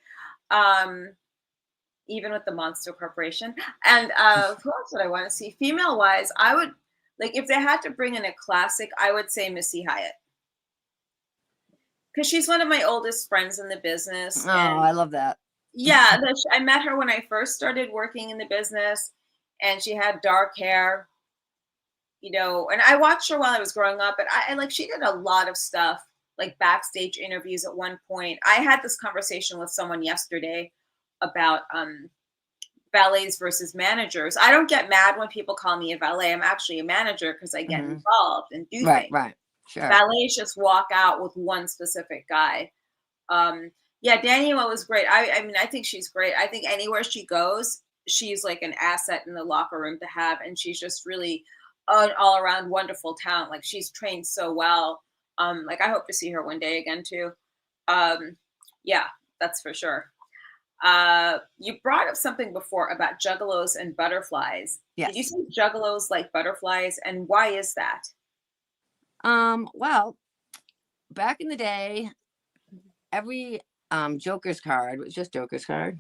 even with the Monster Corporation. And who else would I want to see? Female-wise, I would, like, if they had to bring in a classic, I would say Missy Hyatt. Because she's one of my oldest friends in the business. Oh, I love that. Yeah, I met her when I first started working in the business, and she had dark hair, and I watched her while I was growing up, but she did a lot of stuff like backstage interviews at one point. I had this conversation with someone yesterday about valets versus managers. I don't get mad when people call me a valet. I'm actually a manager because I get involved and do Right, things. right. Sure. Valets just walk out with one specific guy. Yeah, Daniela was great. I mean, I think she's great. I think anywhere she goes, she's like an asset in the locker room to have. And she's just really an all around wonderful talent. Like she's trained so well. Like I hope to see her one day again too. Yeah, that's for sure. You brought up something before about juggalos and butterflies. Yes. Did you say juggalos like butterflies, and why is that? Well, back in the day, every Joker's card was just Joker's card.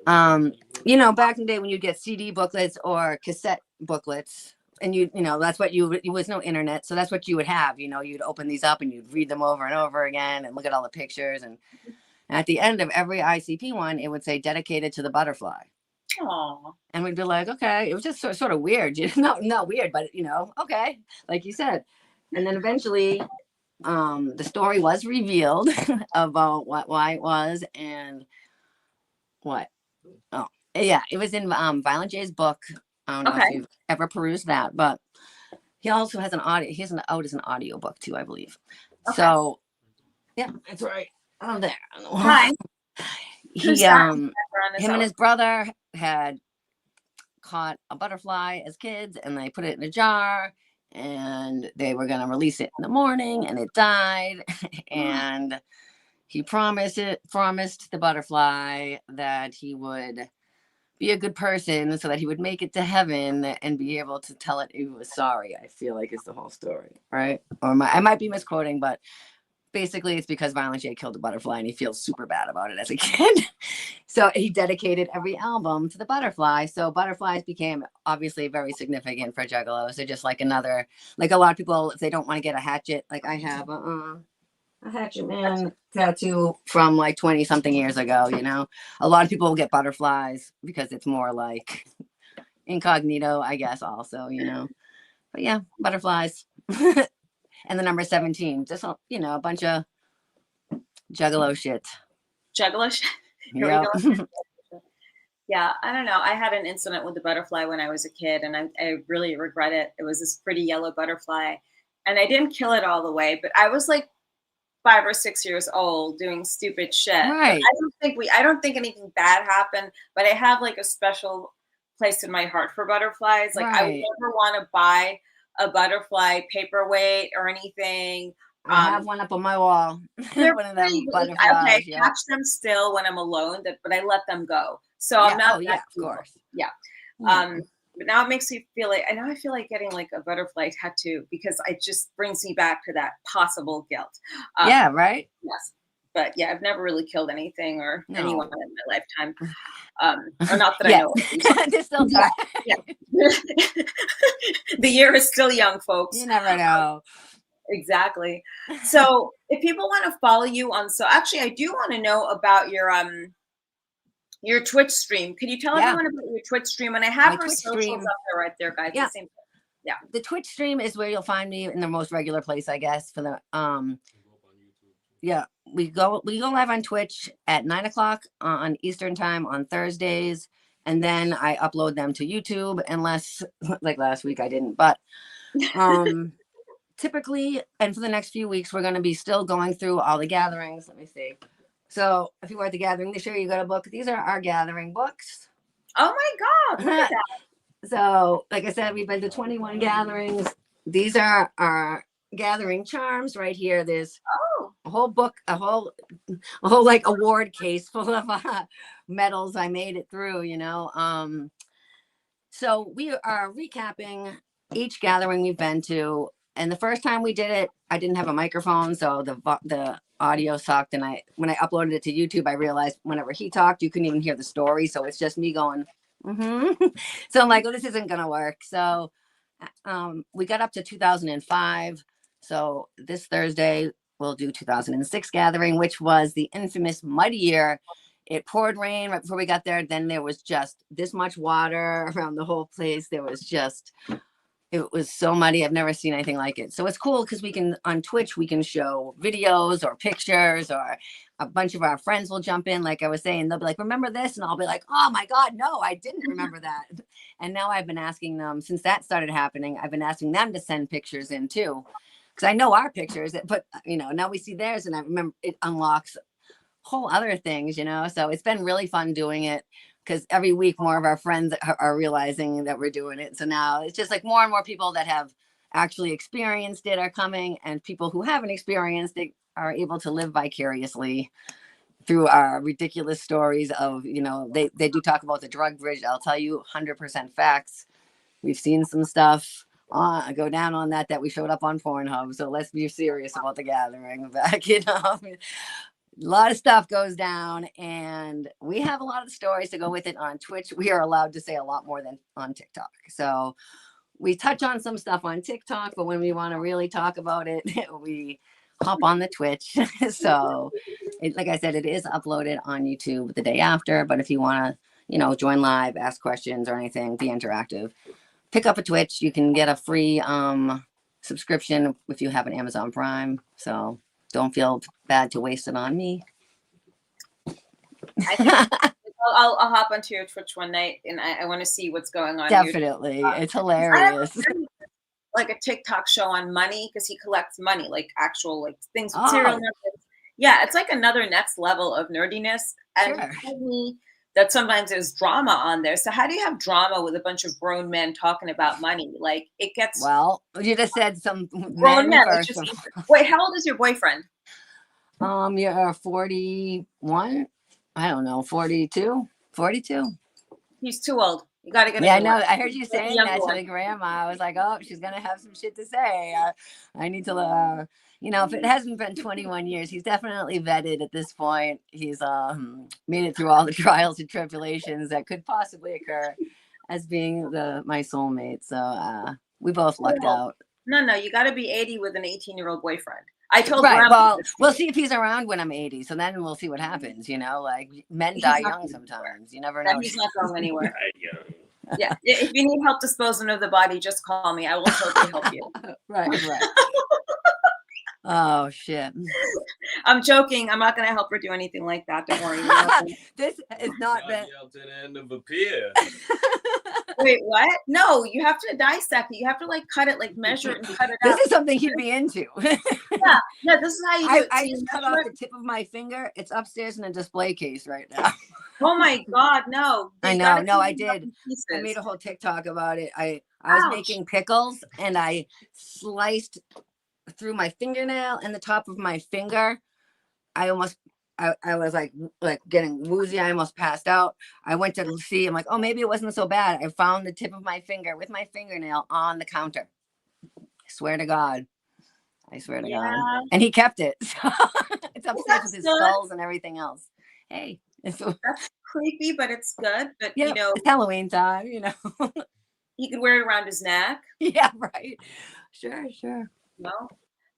You know, back in the day when you'd get CD booklets or cassette booklets, and you know, that's what it was no internet, so that's what you would have. You know, you'd open these up and you'd read them over and over again and look at all the pictures. And at the end of every ICP one, it would say dedicated to the butterfly. Aww. And we'd be like, okay, it was just sort of weird. Not weird, but you know, okay, like you said. And then eventually, the story was revealed about why it was and what. Oh, yeah, it was in Violent J's book. I don't know if you've ever perused that, but he also has an audio. He has out as an audio book too, I believe. Okay. So, yeah, that's right. Oh, there. Hi. Him and his brother had caught a butterfly as kids, and they put it in a jar. And they were going to release it in the morning, and it died. And he promised the butterfly that he would be a good person so that he would make it to heaven and be able to tell it he was sorry. I feel like it's the whole story, right? Or I might be misquoting, but basically it's because Violent J killed a butterfly and he feels super bad about it as a kid. So he dedicated every album to the butterfly. So butterflies became obviously very significant for juggalos. They're just like another, like a lot of people, if they don't want to get a hatchet, like I have a hatchet man tattoo from like 20 something years ago, you know. A lot of people will get butterflies because it's more like incognito, I guess, also, you know. But yeah, butterflies. And the number 17, just, you know, a bunch of juggalo shit. Juggalo shit? Yeah. Yeah, I don't know. I had an incident with the butterfly when I was a kid, and I really regret it. It was this pretty yellow butterfly, and I didn't kill it all the way, but I was like 5 or 6 years old doing stupid shit. Right. I don't think anything bad happened, but I have like a special place in my heart for butterflies. Like I would never want to buy a butterfly paperweight or anything. I have one up on my wall. One of them butterflies. Okay, catch them still when I'm alone, but I let them go. So I'm not. Oh yeah, of course. Yeah. But now it makes me feel like I feel like getting like a butterfly tattoo because it just brings me back to that possible guilt. Yeah. Right. Yes. But yeah, I've never really killed anything or anyone in my lifetime. Or not that I know of. There's still time. Yeah. The year is still young, folks. You never know. Exactly. So if people want to follow you on, so actually I do want to know about your Twitch stream. Can you tell everyone about your Twitch stream? And I have her socials up there right there, guys. Yeah. Yeah. The Twitch stream is where you'll find me in the most regular place, I guess, for the yeah. We go live on Twitch at 9:00 on Eastern time on Thursdays, and then I upload them to YouTube, unless like last week I didn't. But typically, and for the next few weeks, we're going to be still going through all the gatherings. Let me see. So if you were at the gathering this year, you got a book. These are our gathering books. Oh my God. Look at that. So like I said, we've been to 21 gatherings. These are our gathering charms right here. There's a whole book, a whole like award case full of medals. I made it through, you know. So we are recapping each gathering we've been to. And the first time we did it, I didn't have a microphone, so the audio sucked. And when I uploaded it to YouTube, I realized whenever he talked, you couldn't even hear the story. So it's just me going, So I'm like, oh, this isn't gonna work. So we got up to 2005. So this Thursday we'll do 2006 gathering, which was the infamous muddy year. It poured rain right before we got there. Then there was just this much water around the whole place. It It was so muddy. I've never seen anything like it. So it's cool because we can, on Twitch, we can show videos or pictures, or a bunch of our friends will jump in. Like I was saying, they'll be like, remember this? And I'll be like, oh my God, no, I didn't remember that. And now I've been asking them, since that started happening, I've been asking them to send pictures in too. Because I know our pictures, but now we see theirs, and I remember it unlocks whole other things, so it's been really fun doing it, because every week more of our friends are realizing that we're doing it. So now it's just like more and more people that have actually experienced it are coming, and people who haven't experienced it are able to live vicariously through our ridiculous stories of, they do talk about the drug bridge. I'll tell you 100% facts. We've seen some stuff go down on that we showed up on Pornhub. So let's be serious about the gathering back, A lot of stuff goes down, and we have a lot of stories to go with it. On Twitch, we are allowed to say a lot more than on TikTok. So we touch on some stuff on TikTok, but when we want to really talk about it, we hop on the Twitch. So like I said, it is uploaded on YouTube the day after, but if you want to, join live, ask questions or anything, be interactive, pick up a Twitch. You can get a free subscription if you have an Amazon Prime. So don't feel bad to waste it on me. I think I'll hop onto your Twitch one night, and I want to see what's going on. Definitely. It's hilarious. Like a TikTok show on money, because he collects money, like actual like things with serial numbers. Yeah, it's like another next level of nerdiness. And Sure. he told me that sometimes there's drama on there. So how do you have drama with a bunch of grown men talking about money? Like it gets you just said some grown men. first. Wait, how old is your boyfriend? You're 41. I don't know, 42. He's too old. You got to get. Yeah, I know. I heard you saying that to the grandma. I was like, oh, she's gonna have some shit to say. I need to, if it hasn't been 21 years, he's definitely vetted at this point. He's made it through all the trials and tribulations that could possibly occur as being my soulmate. So we both lucked out. No, you got to be 80 with an 18-year-old boyfriend. I told right. Grandma. Well, we'll see if he's around when I'm 80. So then we'll see what happens. Like men die young sometimes. You never know. He's not going anywhere. Yeah. If you need help disposing of the body, just call me. I will totally help you. Right. Oh shit. I'm joking. I'm not going to help her do anything like that. Don't worry. This has not been to the end of a pier. Wait, what? No, you have to dissect it. You have to like cut it, like measure it and cut it out. This is something he'd be into. Yeah, this is how you do it. I just cut off the tip of my finger. It's upstairs in a display case right now. Oh my God, no. I know. No, I did. I made a whole TikTok about it. I was making pickles, and I sliced through my fingernail and the top of my finger. I was like getting woozy. I almost passed out. I went to see. I'm like, oh, maybe it wasn't so bad. I found the tip of my finger with my fingernail on the counter. I swear to God. God. And he kept it. So it's upstairs with his skulls and everything else. Hey. That's creepy, but it's good. But it's Halloween time, He could wear it around his neck. Yeah, right. Sure. No.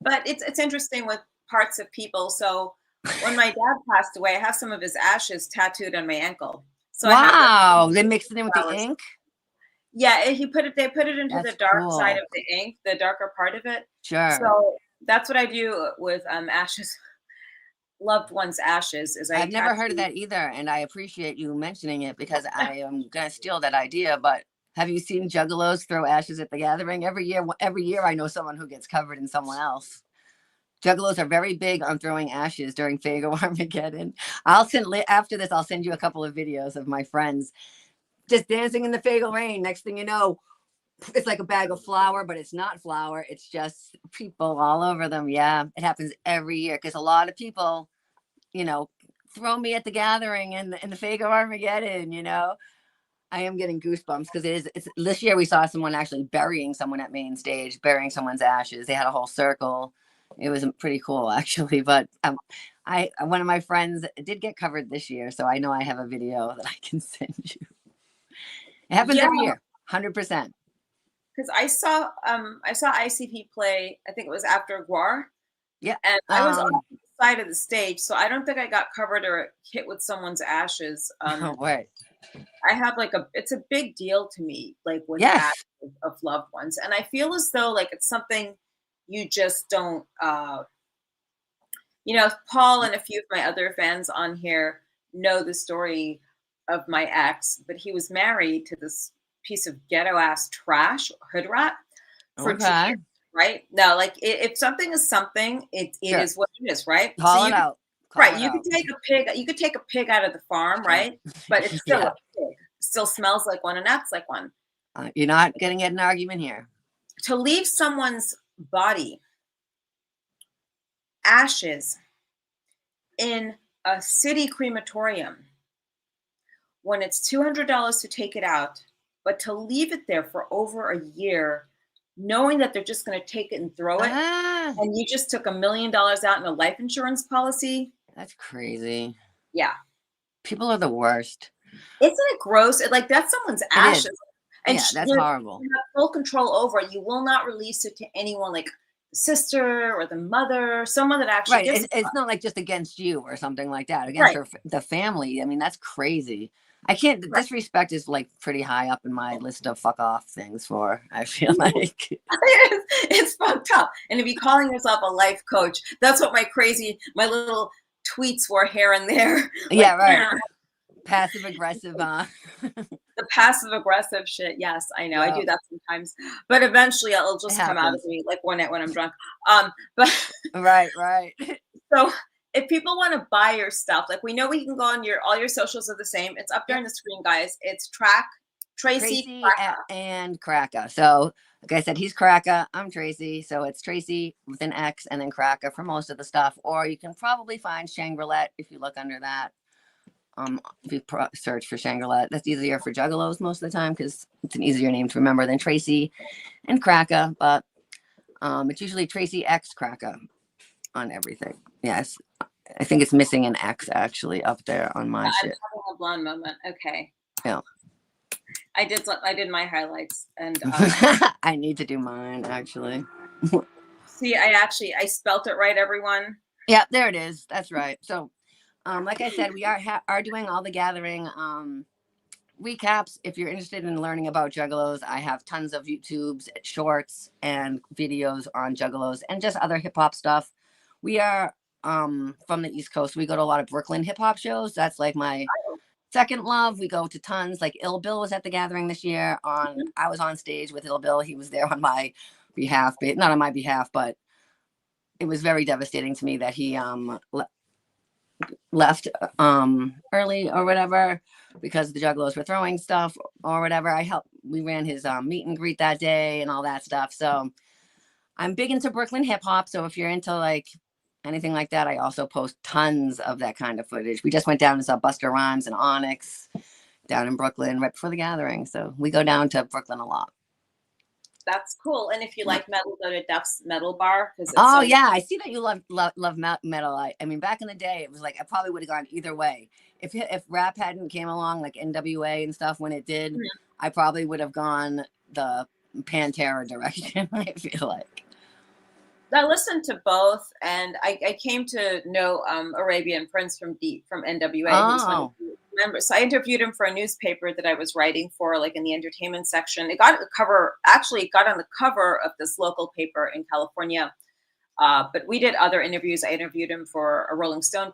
But it's interesting with parts of people. So when my dad passed away, I have some of his ashes tattooed on my ankle. So wow, they mixed it in with the ink? Yeah, they put it into the dark side of the ink, the darker part of it. Sure. So that's what I do with ashes. Loved one's ashes. I've never heard of that either, and I appreciate you mentioning it, because I am gonna steal that idea. But have you seen Juggalos throw ashes at the gathering? Every year I know someone who gets covered in someone else. Juggalos are very big on throwing ashes during Faygo Armageddon. After this, I'll send you a couple of videos of my friends just dancing in the Faygo rain. Next thing you know, it's like a bag of flour, but it's not flour. It's just people all over them. Yeah, it happens every year, because a lot of people, throw me at the gathering and the Faygo Armageddon. I am getting goosebumps, because it's this year we saw someone actually burying someone at main stage, burying someone's ashes. They had a whole circle. It was pretty cool, actually. But one of my friends did get covered this year, so I know I have a video that I can send you. It happens every year, 100%. Because I saw ICP play. I think it was after Guar. Yeah, and I was on the side of the stage, so I don't think I got covered or hit with someone's ashes. Oh, right. I have like it's a big deal to me, like with Yes. ashes of loved ones. And I feel as though like it's something you just don't, Paul and a few of my other fans on here know the story of my ex, but he was married to this piece of ghetto ass trash hood rat for 2 Okay. years, right? No, like if something is something, it Sure. is what it is, right? Call it you out. right, you could take a pig, out of the farm, right? But it's still Yeah. a pig. Still smells like one and acts like one. You're not getting an argument here. To leave someone's body, ashes, in a city crematorium when it's $200 to take it out, but to leave it there for over a year, knowing that they're just going to take it and throw it, and you just took $1 million out in a life insurance policy. That's crazy. Yeah. People are the worst. Isn't it gross? Like that's someone's ashes. And yeah, that's horrible. You have full control over it. You will not release it to anyone, like the sister or the mother, someone that actually it's not like just against you or something like that, against the family. I mean, that's crazy. I can't. Disrespect is like pretty high up in my list of fuck off things. I feel like it's fucked up. And to be calling yourself a life coach, that's what my little tweets were here and there. Like, yeah, right. Passive aggressive. The passive aggressive shit. Yes, I know. I do that sometimes, but eventually it'll just come out of me, like one night when I'm drunk. But right. So if people want to buy your stuff, like we know we can go on all your socials are the same. It's up there on the screen, guys. It's Tracy and Kraka. So like I said, he's Kraka. I'm Tracy. So it's Tracy with an X and then Kraka for most of the stuff. Or you can probably find Shangrilette if you look under that. If you search for Shangrilette, that's easier for Juggalos most of the time because it's an easier name to remember than Tracy and Kraka. But it's usually Tracy X Kraka on everything. Yes. I think it's missing an X actually up there on my shit. I'm having a blonde moment. Okay. Yeah. I did my highlights and I need to do mine actually. See, I spelt it right, everyone. Yeah, there it is. That's right. So like I said, we are doing all the gathering recaps. If you're interested in learning about Juggalos, I have tons of YouTubes, shorts, and videos on Juggalos and just other hip hop stuff. We are from the East Coast. We go to a lot of Brooklyn hip hop shows. That's like my second love. We go to tons. Like Ill Bill was at the gathering this year. I was on stage with Ill Bill. He was there on my behalf, but not on my behalf, but it was very devastating to me that he left early or whatever because the Juggalos were throwing stuff or whatever. We ran his meet and greet that day and all that stuff. So I'm big into Brooklyn hip hop. So if you're into like anything like that, I also post tons of that kind of footage. We just went down and saw Busta Rhymes and Onyx down in Brooklyn right before the gathering. So we go down to Brooklyn a lot. That's cool. And if you like metal, go to Duff's Metal Bar. Yeah, I see that you love metal. I mean, back in the day, it was like I probably would have gone either way. If rap hadn't came along, like NWA and stuff, when it did, I probably would have gone the Pantera direction. I feel like. I listened to both, and I came to know Arabian Prince from NWA. Oh. So I interviewed him for a newspaper that I was writing for, like in the entertainment section. It got on the cover of this local paper in California. But we did other interviews. I interviewed him for a Rolling Stone,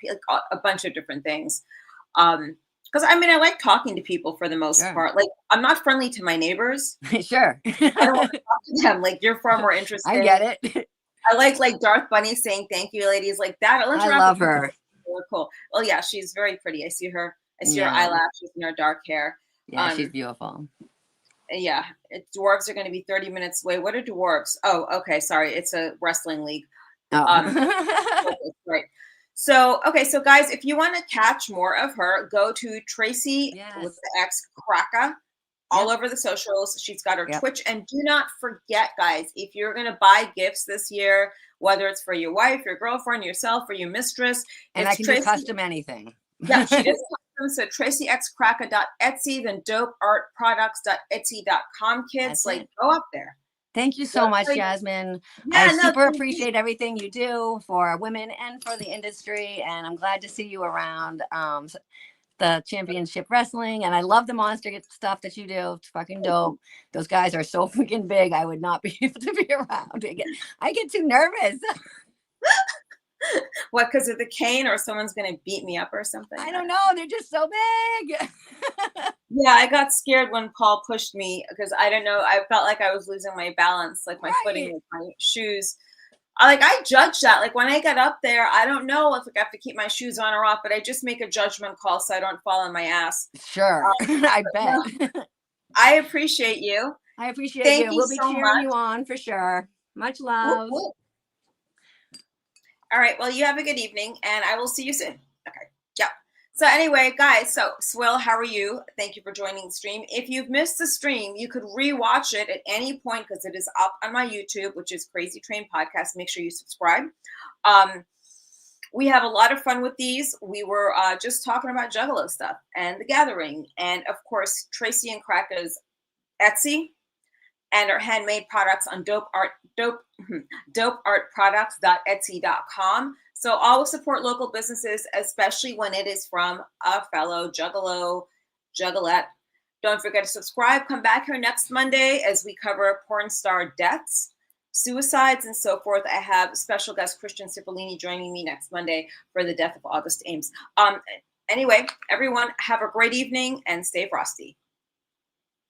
a bunch of different things. Because I mean, I like talking to people for the most part. Like, I'm not friendly to my neighbors. Sure. I don't want to talk to them. Like, you're far more interesting. I get it. I like Darth Bunny saying thank you, ladies, like that. I love her. Really cool. Well, yeah, she's very pretty. I see her eyelashes and her dark hair. Yeah, she's beautiful. Yeah, dwarves are going to be 30 minutes away. What are dwarves? Oh, okay, sorry. It's a wrestling league. Right. So guys, if you want to catch more of her, go to Tracy with the X Kraka. All over the socials. She's got her Twitch. And do not forget, guys, if you're going to buy gifts this year, whether it's for your wife, your girlfriend, yourself, or your mistress. And I can do custom anything. Yeah, she does custom. So TracyXKraka.etsy, then dopeartproducts.etsy.com, kids. Go up there. Thank you so much, Jasmine. I super appreciate everything you do for women and for the industry. And I'm glad to see you around. the championship wrestling, and I love the monster stuff that you do. It's fucking dope. Those guys are so freaking big. I would not be able to be around. I get too nervous. What, because of the cane, or someone's going to beat me up or something? I don't know. They're just so big. Yeah, I got scared when Paul pushed me because I don't know. I felt like I was losing my balance, like my footing with my shoes. I judge that. Like when I get up there, I don't know if I have to keep my shoes on or off, but I just make a judgment call so I don't fall on my ass. Sure. I bet. I appreciate you. I appreciate Thank you. you We'll be so cheering much. you on for sure. Much love. Whoop. All right. Well, you have a good evening, and I will see you soon. Okay. Yeah. So anyway, guys, so Swill, how are you? Thank you for joining the stream. If you've missed the stream, you could rewatch it at any point because it is up on my YouTube, which is Crazy Train Podcast. Make sure you subscribe. We have a lot of fun with these. We were just talking about Juggalo stuff and The Gathering, and of course, Tracy and Kraka's Etsy, and our handmade products on dopeartproducts.etsy.com. So always support local businesses, especially when it is from a fellow Juggalo, Juggalette. Don't forget to subscribe. Come back here next Monday as we cover porn star deaths, suicides, and so forth. I have special guest Christian Cipollini joining me next Monday for the death of August Ames. Anyway, everyone, have a great evening and stay frosty.